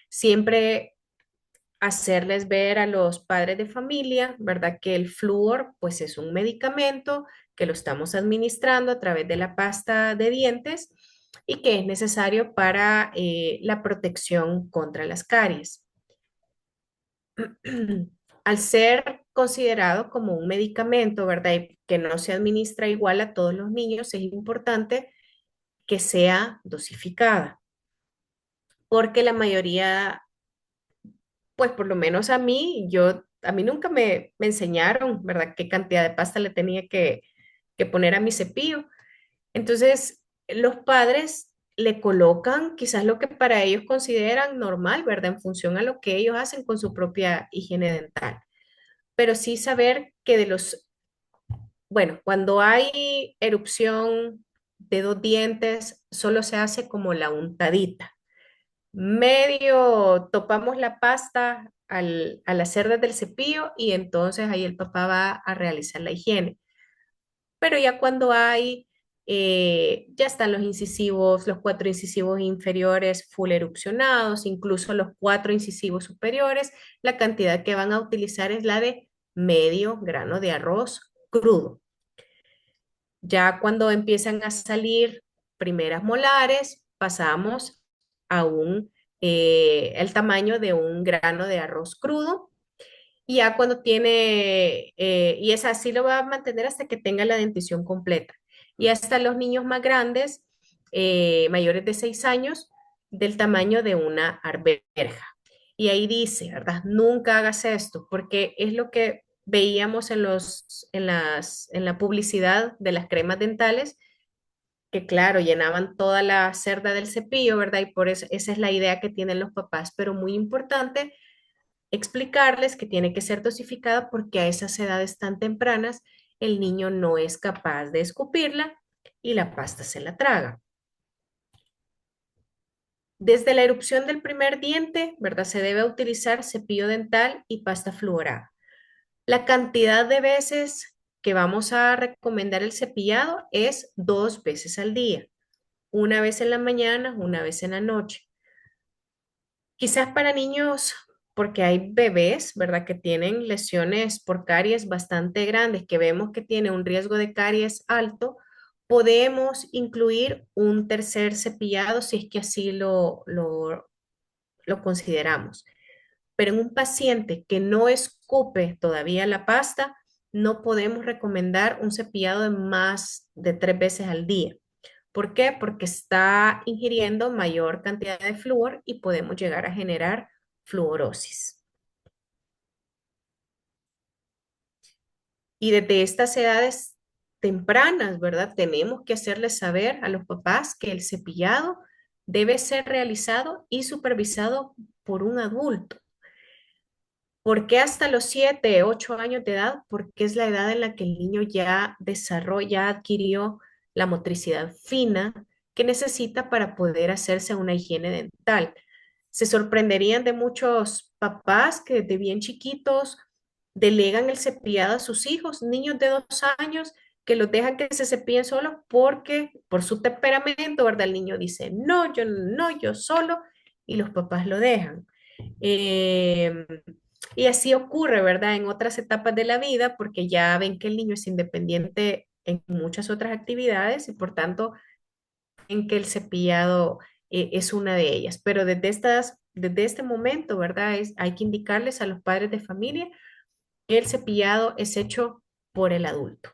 siempre hacerles ver a los padres de familia, ¿verdad? Que el flúor, pues es un medicamento que lo estamos administrando a través de la pasta de dientes y que es necesario para la protección contra las caries. Al ser considerado como un medicamento, ¿verdad? Y que no se administra igual a todos los niños, es importante que sea dosificada, porque la mayoría, pues por lo menos a mí nunca me enseñaron, ¿verdad? Qué cantidad de pasta le tenía que poner a mi cepillo. Entonces, los padres le colocan quizás lo que para ellos consideran normal, ¿verdad? En función a lo que ellos hacen con su propia higiene dental. Pero sí saber que bueno, cuando hay erupción de 2 dientes, solo se hace como la untadita. Medio topamos la pasta al hacer desde el cepillo y entonces ahí el papá va a realizar la higiene. Pero ya cuando ya están los incisivos, los 4 incisivos inferiores full erupcionados, incluso los 4 incisivos superiores, la cantidad que van a utilizar es la de medio grano de arroz crudo. Ya cuando empiezan a salir primeras molares, pasamos a el tamaño de un grano de arroz crudo. Y ya cuando y es así lo va a mantener hasta que tenga la dentición completa. Y hasta los niños más grandes, mayores de 6 años, del tamaño de una arveja. Y ahí dice, ¿verdad? Nunca hagas esto, porque es lo que veíamos en la publicidad de las cremas dentales, que claro, llenaban toda la cerda del cepillo, ¿verdad? Y por eso esa es la idea que tienen los papás, pero muy importante explicarles que tiene que ser dosificada porque a esas edades tan tempranas el niño no es capaz de escupirla y la pasta se la traga. Desde la erupción del primer diente, ¿verdad? Se debe utilizar cepillo dental y pasta fluorada. La cantidad de veces que vamos a recomendar el cepillado es 2 veces al día, una vez en la mañana, una vez en la noche. Quizás para niños, porque hay bebés, ¿verdad? Que tienen lesiones por caries bastante grandes, que vemos que tiene un riesgo de caries alto, podemos incluir un tercer cepillado si es que así lo consideramos. Pero en un paciente que no escupe todavía la pasta, no podemos recomendar un cepillado de más de 3 veces al día. ¿Por qué? Porque está ingiriendo mayor cantidad de flúor y podemos llegar a generar fluorosis. Y desde estas edades tempranas, ¿verdad? Tenemos que hacerles saber a los papás que el cepillado debe ser realizado y supervisado por un adulto. ¿Por qué hasta los 7, 8 años de edad? Porque es la edad en la que el niño ya desarrolla, ya adquirió la motricidad fina que necesita para poder hacerse una higiene dental. Se sorprenderían de muchos papás que desde bien chiquitos delegan el cepillado a sus hijos, niños de 2 años, que los dejan que se cepillen solos porque por su temperamento, ¿verdad? El niño dice, no, yo no, yo solo, y los papás lo dejan. Eh, y así ocurre, ¿verdad? En otras etapas de la vida, porque ya ven que el niño es independiente en muchas otras actividades y por tanto en que el cepillado es una de ellas. Pero desde este momento, ¿verdad? Hay que indicarles a los padres de familia que el cepillado es hecho por el adulto.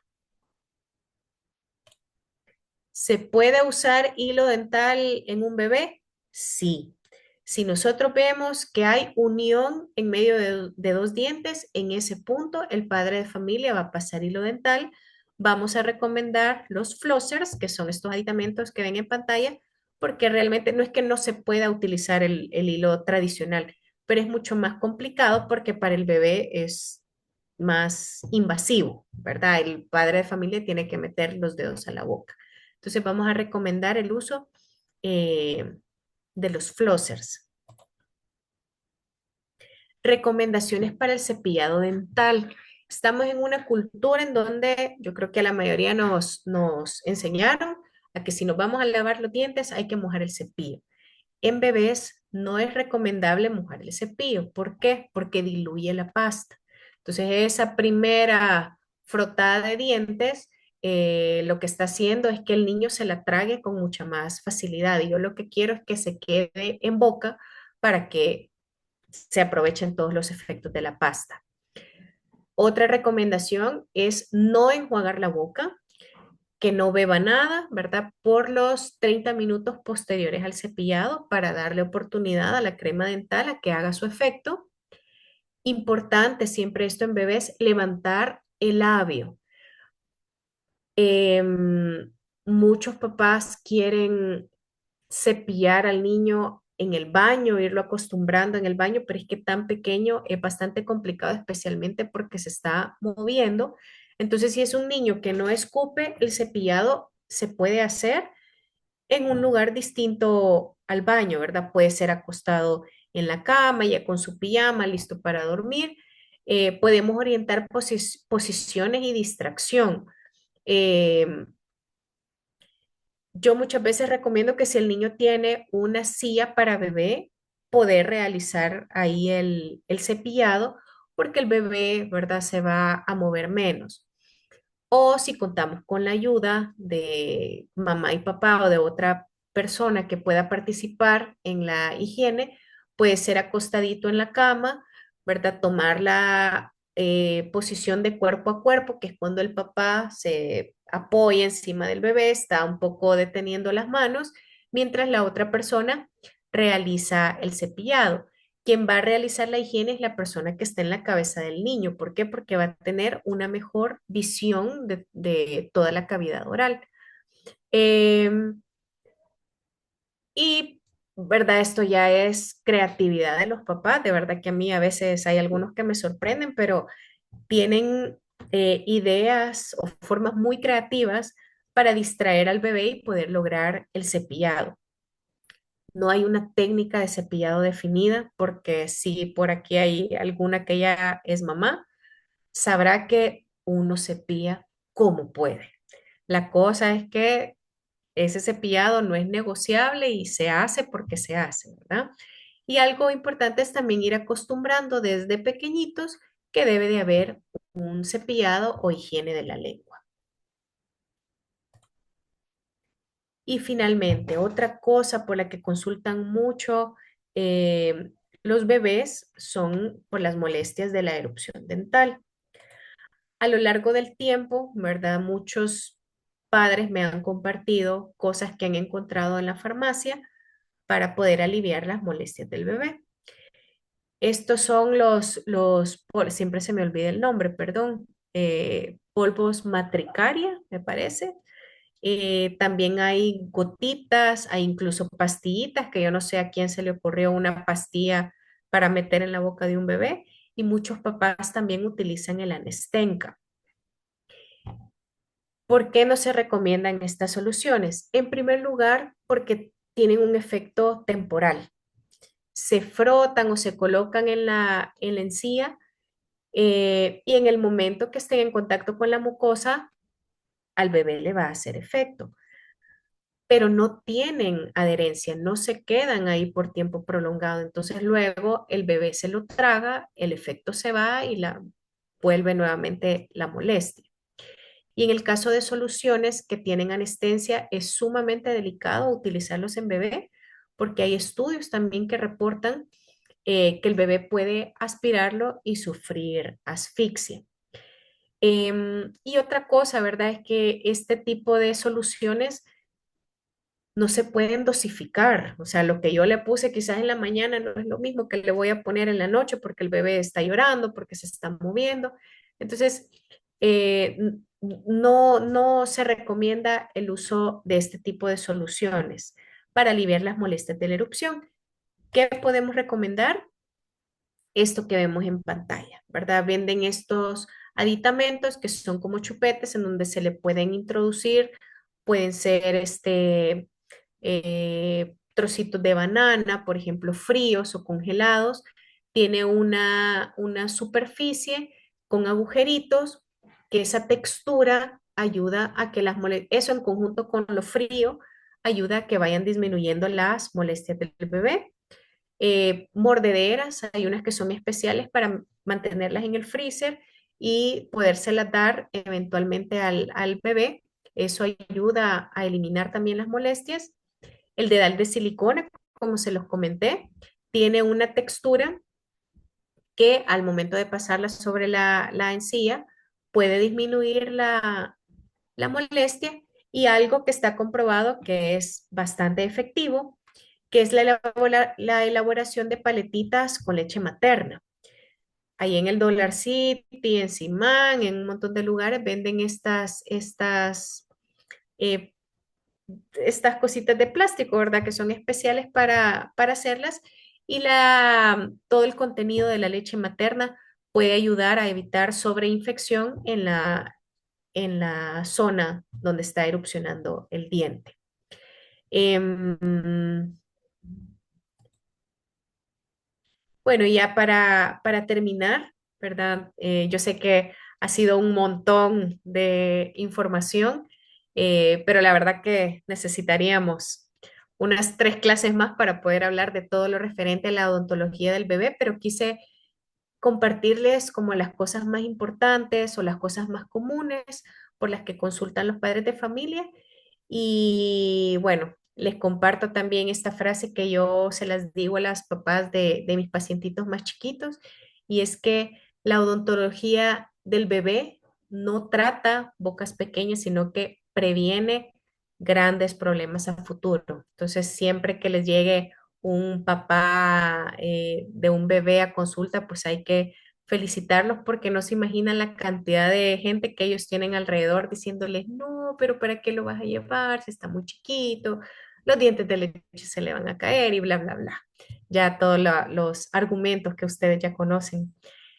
¿Se puede usar hilo dental en un bebé? Sí. Si nosotros vemos que hay unión en medio de dos dientes, en ese punto el padre de familia va a pasar hilo dental. Vamos a recomendar los flossers, que son estos aditamentos que ven en pantalla, porque realmente no es que no se pueda utilizar el hilo tradicional, pero es mucho más complicado porque para el bebé es más invasivo, ¿verdad? El padre de familia tiene que meter los dedos a la boca. Entonces vamos a recomendar el uso eh, de los flossers. Recomendaciones para el cepillado dental. Estamos en una cultura en donde yo creo que a la mayoría nos enseñaron a que si nos vamos a lavar los dientes hay que mojar el cepillo. En bebés no es recomendable mojar el cepillo. ¿Por qué? Porque diluye la pasta. Entonces, esa primera frotada de dientes, lo que está haciendo es que el niño se la trague con mucha más facilidad. Y yo lo que quiero es que se quede en boca para que se aprovechen todos los efectos de la pasta. Otra recomendación es no enjuagar la boca, que no beba nada, ¿verdad? Por los 30 minutos posteriores al cepillado para darle oportunidad a la crema dental a que haga su efecto. Importante siempre esto en bebés, levantar el labio. Em, Muchos papás quieren cepillar al niño en el baño, irlo acostumbrando en el baño, pero es que tan pequeño es bastante complicado, especialmente porque se está moviendo. Entonces, si es un niño que no escupe, el cepillado se puede hacer en un lugar distinto al baño, ¿verdad? Puede ser acostado en la cama, ya con su pijama, listo para dormir. Podemos orientar posiciones y distracción. Em, yo muchas veces recomiendo que si el niño tiene una silla para bebé, poder realizar ahí el cepillado, porque el bebé, ¿verdad?, se va a mover menos. O si contamos con la ayuda de mamá y papá o de otra persona que pueda participar en la higiene, puede ser acostadito en la cama, ¿verdad? Tomar la posición de cuerpo a cuerpo, que es cuando el papá se apoya encima del bebé, está un poco deteniendo las manos, mientras la otra persona realiza el cepillado. Quien va a realizar la higiene es la persona que está en la cabeza del niño. ¿Por qué? Porque va a tener una mejor visión de toda la cavidad oral. Em, y, ¿verdad? Esto ya es creatividad de los papás. De verdad que a mí a veces hay algunos que me sorprenden, pero tienen ideas o formas muy creativas para distraer al bebé y poder lograr el cepillado. No hay una técnica de cepillado definida, porque si por aquí hay alguna que ya es mamá, sabrá que uno cepilla como puede. La cosa es que ese cepillado no es negociable y se hace porque se hace, ¿verdad? Y algo importante es también ir acostumbrando desde pequeñitos que debe de haber un cepillado o higiene de la lengua. Y finalmente, otra cosa por la que consultan mucho eh, los bebés son por las molestias de la erupción dental. A lo largo del tiempo, ¿verdad? Muchos padres me han compartido cosas que han encontrado en la farmacia para poder aliviar las molestias del bebé. Estos son siempre se me olvida el nombre, perdón, polvos matricaria, me parece. También hay gotitas, hay incluso pastillitas, que yo no sé a quién se le ocurrió una pastilla para meter en la boca de un bebé. Y muchos papás también utilizan el Anestenca. ¿Por qué no se recomiendan estas soluciones? En primer lugar, porque tienen un efecto temporal. Se frotan o se colocan en la encía, y en el momento que estén en contacto con la mucosa, al bebé le va a hacer efecto, pero no tienen adherencia, no se quedan ahí por tiempo prolongado. Entonces luego el bebé se lo traga, el efecto se va y vuelve nuevamente la molestia. Y en el caso de soluciones que tienen anestesia, es sumamente delicado utilizarlos en bebé, porque hay estudios también que reportan que el bebé puede aspirarlo y sufrir asfixia. Y otra cosa, ¿verdad? Es que este tipo de soluciones no se pueden dosificar. O sea, lo que yo le puse quizás en la mañana no es lo mismo que le voy a poner en la noche porque el bebé está llorando, porque se está moviendo. Entonces, no se recomienda el uso de este tipo de soluciones para aliviar las molestias de la erupción. ¿Qué podemos recomendar? Esto que vemos en pantalla, ¿verdad? Venden estos aditamentos que son como chupetes en donde se le pueden introducir, pueden ser trocitos de banana, por ejemplo, fríos o congelados. Tiene una superficie con agujeritos que esa textura ayuda a que eso en conjunto con lo frío ayuda a que vayan disminuyendo las molestias del bebé. Mordederas, hay unas que son especiales para mantenerlas en el freezer y podérselas dar eventualmente al bebé. Eso ayuda a eliminar también las molestias. El dedal de silicona, como se los comenté, tiene una textura que al momento de pasarla sobre la encía puede disminuir la molestia, y algo que está comprobado que es bastante efectivo, que es la elaboración de paletitas con leche materna. Ahí en el Dollar City, en Simán, en un montón de lugares venden eh, estas cositas de plástico, ¿verdad? Que son especiales para hacerlas, y todo el contenido de la leche materna puede ayudar a evitar sobreinfección en la zona donde está erupcionando el diente. Em, bueno, ya para terminar, ¿verdad? Yo sé que ha sido un montón de información, pero la verdad que necesitaríamos unas 3 clases más para poder hablar de todo lo referente a la odontología del bebé, pero quise compartirles como las cosas más importantes o las cosas más comunes por las que consultan los padres de familia. Y bueno, les comparto también esta frase que yo se las digo a las papás de mis pacientitos más chiquitos, y es que la odontología del bebé no trata bocas pequeñas, sino que previene grandes problemas a futuro. Entonces, siempre que les llegue un papá de un bebé a consulta, pues hay que felicitarlos porque no se imaginan la cantidad de gente que ellos tienen alrededor diciéndoles, no, pero ¿para qué lo vas a llevar si está muy chiquito? Los dientes de leche se le van a caer y bla, bla, bla. Ya todos los argumentos que ustedes ya conocen.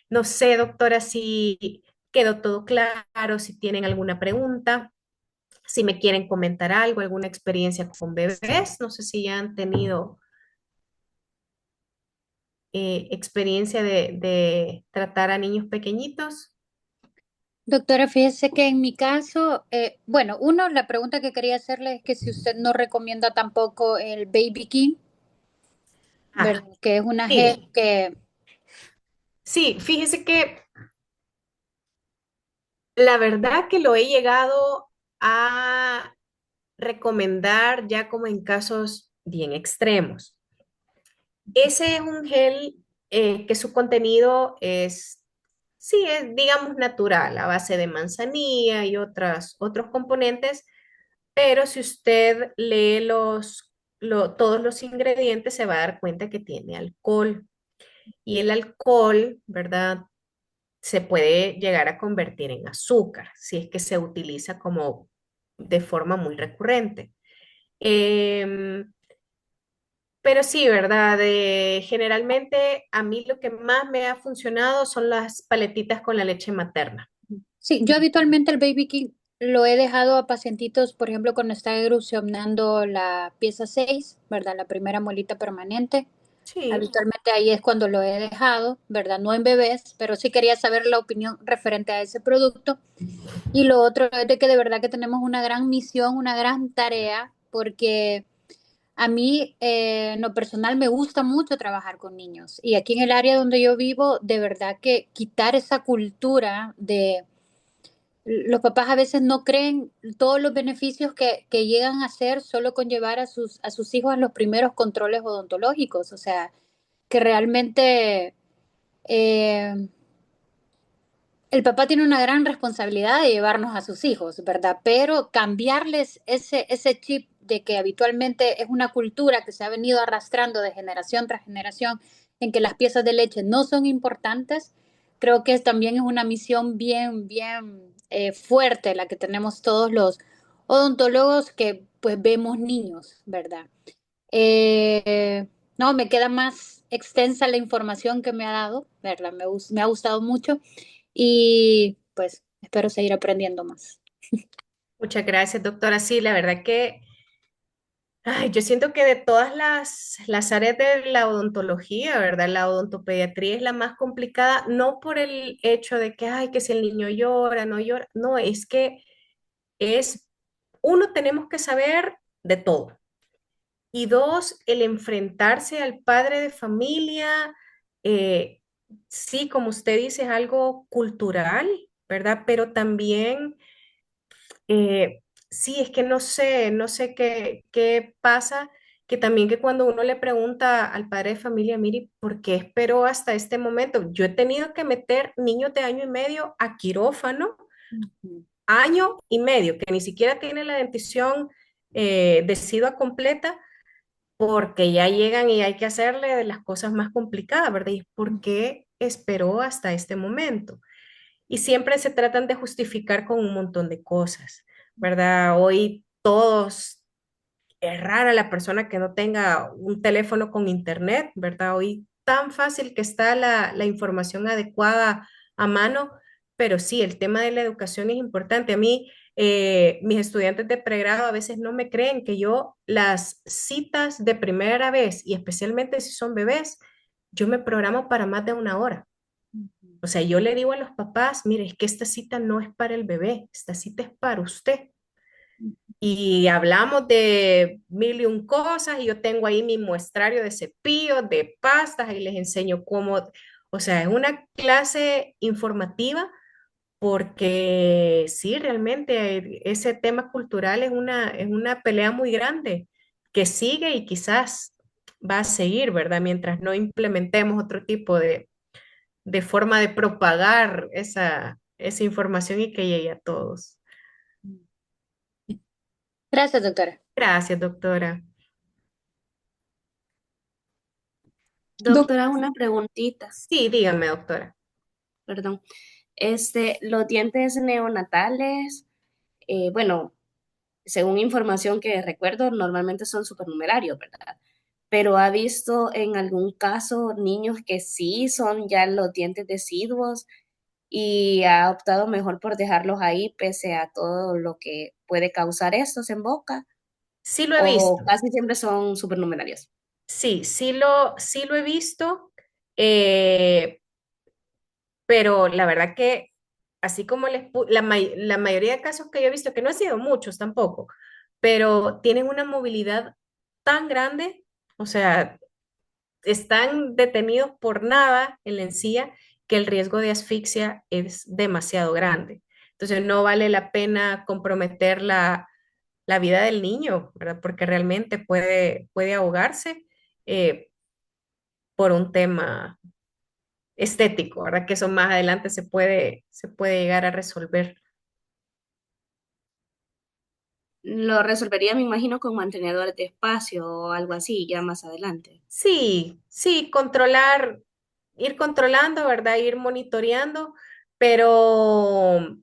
No sé, doctora, si quedó todo claro, si tienen alguna pregunta, si me quieren comentar algo, alguna experiencia con bebés, no sé si ya han tenido experiencia de tratar a niños pequeñitos. Doctora, fíjese que en mi caso, bueno, uno, la pregunta que quería hacerle es que si usted no recomienda tampoco el Baby King, Ah, ¿verdad? Que es una mire, gel que, sí, fíjese que la verdad que lo he llegado a recomendar ya como en casos bien extremos. Ese es un gel que su contenido es, sí, es, digamos, natural, a base de manzanilla y otros componentes, pero si usted lee todos los ingredientes, se va a dar cuenta que tiene alcohol. Y el alcohol, ¿verdad? Se puede llegar a convertir en azúcar si es que se utiliza como de forma muy recurrente. Em, pero sí, ¿verdad? Generalmente a mí lo que más me ha funcionado son las paletitas con la leche materna. Sí, yo habitualmente el Baby King lo he dejado a pacientitos, por ejemplo, cuando está erupcionando la pieza 6, ¿verdad? La primera muelita permanente. Sí, Habitualmente ahí es cuando lo he dejado, ¿verdad? No en bebés, pero sí quería saber la opinión referente a ese producto. Y lo otro es de que de verdad que tenemos una gran misión, una gran tarea, porque a mí, en lo personal, me gusta mucho trabajar con niños. Y aquí en el área donde yo vivo, de verdad que quitar esa cultura de los papás a veces no creen todos los beneficios que llegan a hacer solo con llevar a sus hijos a los primeros controles odontológicos. O sea, que realmente eh, el papá tiene una gran responsabilidad de llevarnos a sus hijos, ¿verdad? Pero cambiarles ese chip de que habitualmente es una cultura que se ha venido arrastrando de generación tras generación en que las piezas de leche no son importantes, creo que también es una misión bien fuerte la que tenemos todos los odontólogos que pues vemos niños, ¿verdad? Eh, no, me queda más extensa la información que me ha dado, ¿verdad? Me ha gustado mucho y pues espero seguir aprendiendo más. muchas gracias, doctora. Sí, la verdad que ay, yo siento que de todas las áreas de la odontología, ¿verdad? La odontopediatría es la más complicada, no por el hecho de que, ay, que si el niño llora, no llora, no, es que es, uno, tenemos que saber de todo. Y dos, el enfrentarse al padre de familia, eh, sí, como usted dice, es algo cultural, ¿verdad? Pero también sí, es que no sé qué pasa, que también que cuando uno le pregunta al padre de familia, mire, ¿por qué esperó hasta este momento? Yo he tenido que meter niños de año y medio a quirófano, Ujú. año y medio, que ni siquiera tiene la dentición decidua completa, porque ya llegan y hay que hacerle de las cosas más complicadas, ¿verdad? ¿Y por qué esperó hasta este momento? Y siempre se tratan de justificar con un montón de cosas, ¿verdad? Hoy todos, es rara la persona que no tenga un teléfono con internet, ¿verdad? Hoy tan fácil que está la información adecuada a mano, pero sí, el tema de la educación es importante. A mí, mis estudiantes de pregrado a veces no me creen que yo las citas de primera vez, y especialmente si son bebés, yo me programo para más de una hora. O sea, yo le digo a los papás, mire, es que esta cita no es para el bebé, esta cita es para usted. Y hablamos de mil y un cosas, y yo tengo ahí mi muestrario de cepillos, de pastas, y les enseño cómo, o sea, es una clase informativa porque sí, realmente ese tema cultural es una pelea muy grande que sigue y quizás va a seguir, ¿verdad? Mientras no implementemos otro tipo de forma de propagar esa información y que llegue a todos. Gracias, doctora. Gracias, doctora. Doctora, una preguntita, Sí, dígame, doctora. perdón. Los dientes neonatales, bueno, según información que recuerdo, normalmente son supernumerarios, ¿verdad? Pero ¿ha visto en algún caso niños que sí son ya los dientes deciduos y ha optado mejor por dejarlos ahí pese a todo lo que puede causar estos en boca? Sí lo he ¿O visto. casi siempre son supernumerarios? Sí, sí lo he visto, eh, pero la verdad que así como la mayoría de casos que yo he visto, que no han sido muchos tampoco, pero tienen una movilidad tan grande, o sea, están detenidos por nada en la encía, que el riesgo de asfixia es demasiado grande. Entonces no vale la pena comprometer la vida del niño, ¿verdad? Porque realmente puede ahogarse. por un tema estético, ¿verdad? Que eso más adelante se puede llegar a resolver. Lo resolvería, me imagino, con mantenedores de espacio o algo así, ya más adelante. Sí, sí, controlar, ir controlando, ¿verdad? Ir monitoreando, pero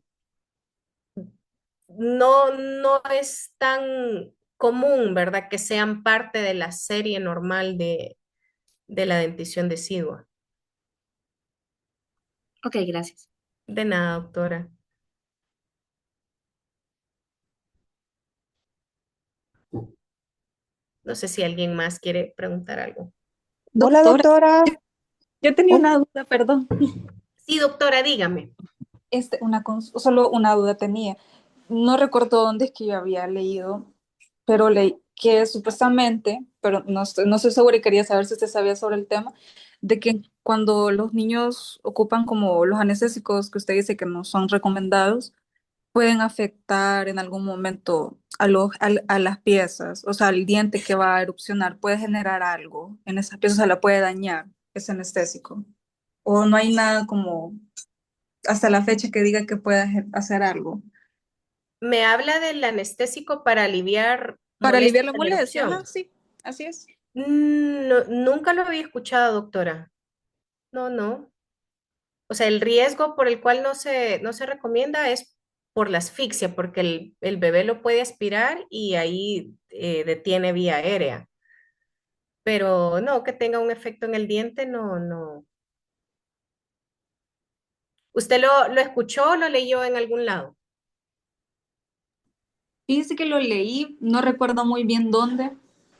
no es tan común, ¿verdad? Que sean parte de la serie normal de la dentición decidua. Ok, gracias. De nada, doctora. No sé si alguien más quiere preguntar algo. Hola, Doctora, doctora. yo tenía Oh, una duda, perdón. Sí, doctora, dígame. Solo una duda tenía. No recuerdo dónde es que yo había leído, pero leí que supuestamente, pero no estoy segura y quería saber si usted sabía sobre el tema, de que cuando los niños ocupan como los anestésicos que usted dice que no son recomendados, pueden afectar en algún momento a las piezas, o sea, el diente que va a erupcionar puede generar algo en esas piezas, o sea, la puede dañar ese anestésico. O no hay nada como hasta la fecha que diga que pueda hacer algo. Me habla del anestésico para aliviar Para aliviar molestias la en la molestia, ajá, erupción. sí, así es. Nunca lo había escuchado, doctora. No, no. O sea, el riesgo por el cual no se recomienda es por la asfixia, porque el bebé lo puede aspirar y ahí detiene vía aérea. Pero no, que tenga un efecto en el diente, no, no. ¿Usted lo escuchó o lo leyó en algún lado? Fíjese que lo leí, no recuerdo muy bien dónde,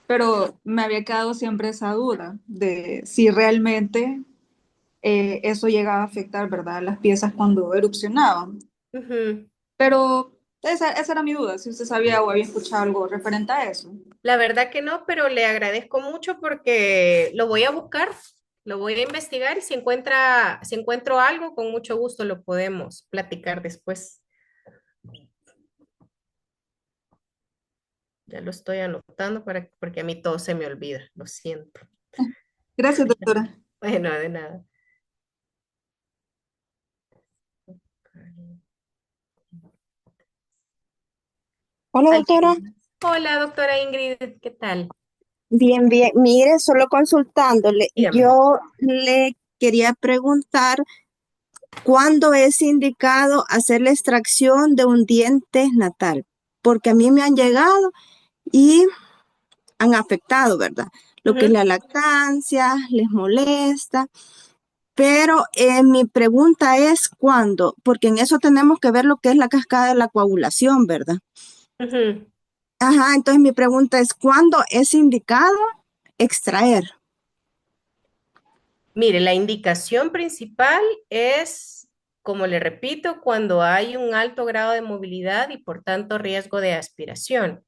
pero me había quedado siempre esa duda de si realmente eso llegaba a afectar, ¿verdad?, las piezas cuando erupcionaban. Ujú. Pero esa era mi duda, si usted sabía o había escuchado algo referente a eso. La verdad que no, pero le agradezco mucho porque lo voy a buscar, lo voy a investigar y si encuentro algo, con mucho gusto lo podemos platicar después. Ya lo estoy anotando porque a mí todo se me olvida, lo siento. Gracias, doctora. Bueno, de nada. hola, doctora. ¿Alguien más? Hola, doctora Ingrid, ¿qué tal? Bien, bien. Mire, solo consultándole, Dígame. yo le quería preguntar cuándo es indicado hacer la extracción de un diente natal, porque a mí me han llegado y han afectado, ¿verdad? Lo que es Ujú, la lactancia, les molesta, pero mi pregunta es cuándo, porque en eso tenemos que ver lo que es la cascada de la coagulación, ¿verdad? ujú. Ajá, entonces mi pregunta es, ¿cuándo es indicado extraer? Mire, la indicación principal es, como le repito, cuando hay un alto grado de movilidad y por tanto riesgo de aspiración.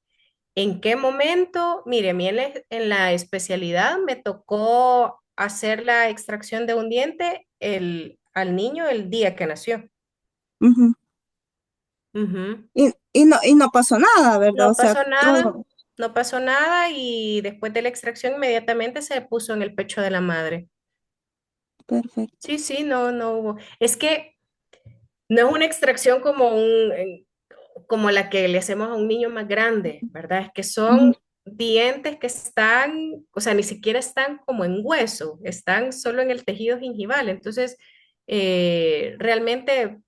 ¿En qué momento? Mire, a mí en la especialidad me tocó hacer la extracción de un diente al niño el día que nació. Ujú. Ujú. Y no pasó nada, ¿verdad? O No sea, pasó nada, todo no pasó nada y después de la extracción inmediatamente se puso en el pecho de la madre. perfecto. Sí, sí, no, no hubo. Es que no es una extracción como la que le hacemos a un niño más grande, ¿verdad? Es que Ujú. son dientes que están, o sea, ni siquiera están como en hueso, están solo en el tejido gingival. Entonces, realmente,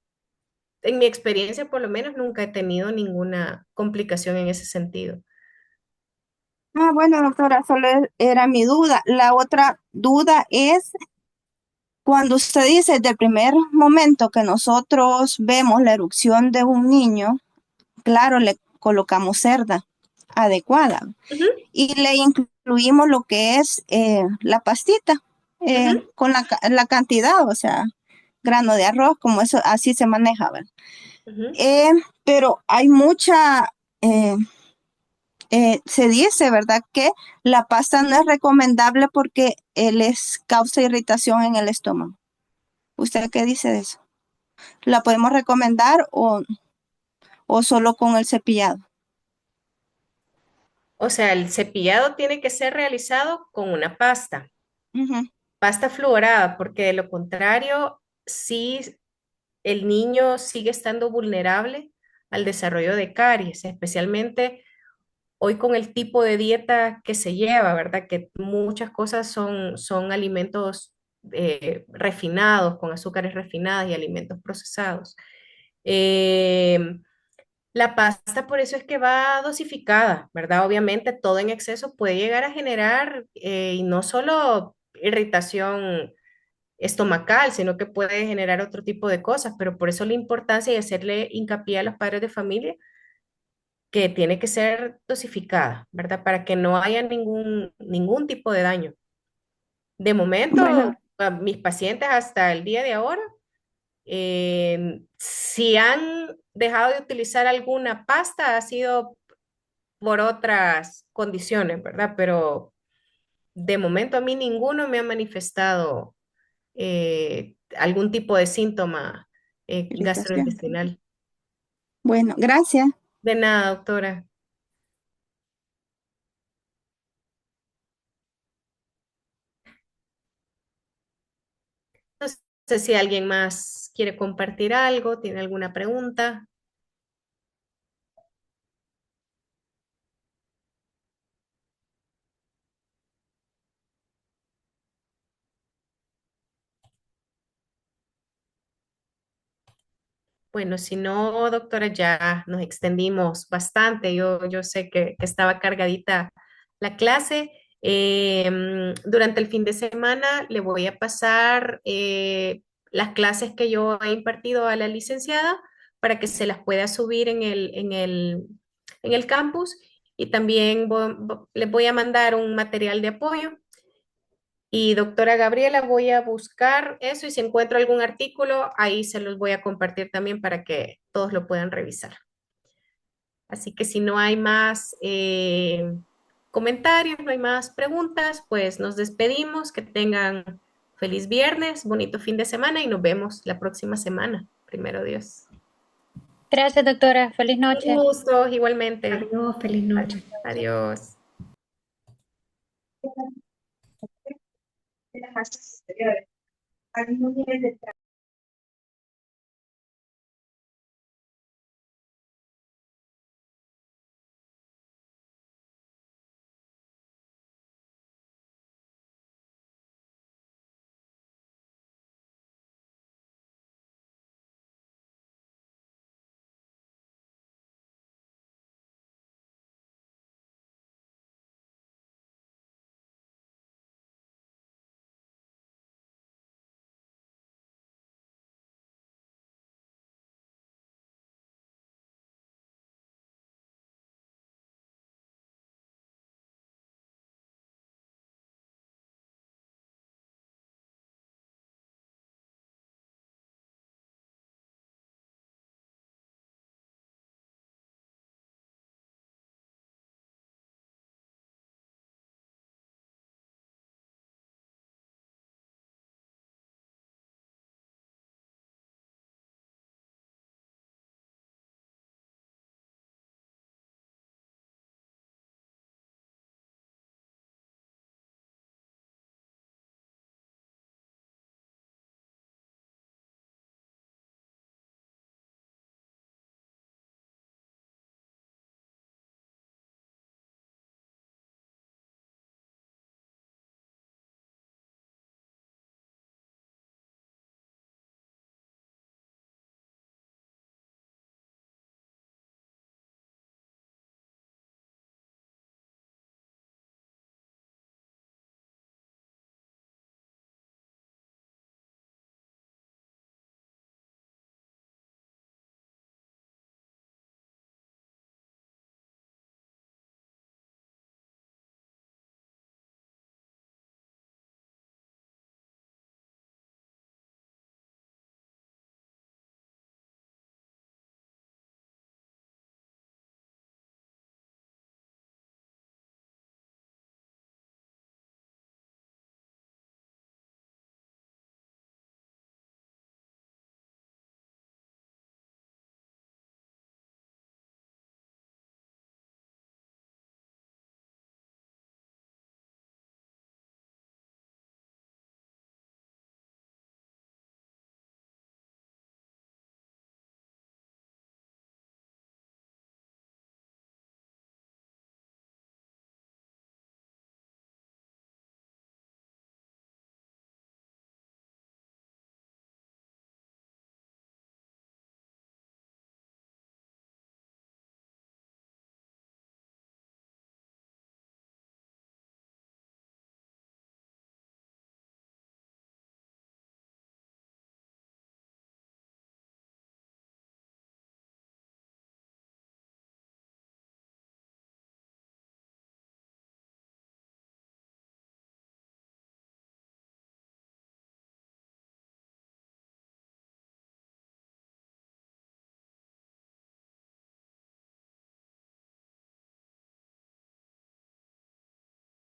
en mi experiencia, por lo menos, nunca he tenido ninguna complicación en ese sentido. Ah, bueno, doctora, solo era mi duda. La otra duda es cuando usted dice desde el primer momento que nosotros vemos la erupción de un niño, claro, le colocamos cerda adecuada Ujú, y le incluimos lo que es la pastita ujú, con la cantidad, o sea, grano de arroz, como eso, así se maneja, ¿verdad? ujú. Eh, pero hay mucha, eh, se dice, ¿verdad? Que la pasta no es recomendable porque les causa irritación en el estómago. ¿Usted qué dice de eso? ¿La podemos recomendar o solo con el cepillado? O sea, el cepillado tiene que ser realizado con una pasta. Ujú. pasta fluorada, porque de lo contrario, sí, el niño sigue estando vulnerable al desarrollo de caries, especialmente hoy con el tipo de dieta que se lleva, ¿verdad? Que muchas cosas son alimentos refinados, con azúcares refinadas y alimentos procesados. Eh, la pasta por eso es que va dosificada, ¿verdad? Obviamente todo en exceso puede llegar a generar, y no solo irritación estomacal, sino que puede generar otro tipo de cosas, pero por eso la importancia de hacerle hincapié a los padres de familia que tiene que ser dosificada, ¿verdad? Para que no haya ningún tipo de daño. De momento, Bueno, a mis pacientes hasta el día de ahora, si han dejado de utilizar alguna pasta, ha sido por otras condiciones, ¿verdad? Pero de momento a mí ninguno me ha manifestado algún tipo de síntoma irritación. gastrointestinal. Bueno, gracias. De nada, doctora. No sé si alguien más quiere compartir algo, tiene alguna pregunta. Bueno, si no, doctora, ya nos extendimos bastante. Yo sé que estaba cargadita la clase. Durante el fin de semana le voy a pasar las clases que yo he impartido a la licenciada para que se las pueda subir en el campus y también les voy a mandar un material de apoyo. Y doctora Gabriela, voy a buscar eso y si encuentro algún artículo, ahí se los voy a compartir también para que todos lo puedan revisar. Así que si no hay más comentarios, no hay más preguntas, pues nos despedimos. Que tengan feliz viernes, bonito fin de semana y nos vemos la próxima semana. Primero Dios. Gracias, doctora. Feliz Un noche. gusto, igualmente. Adiós, feliz noche. Adiós.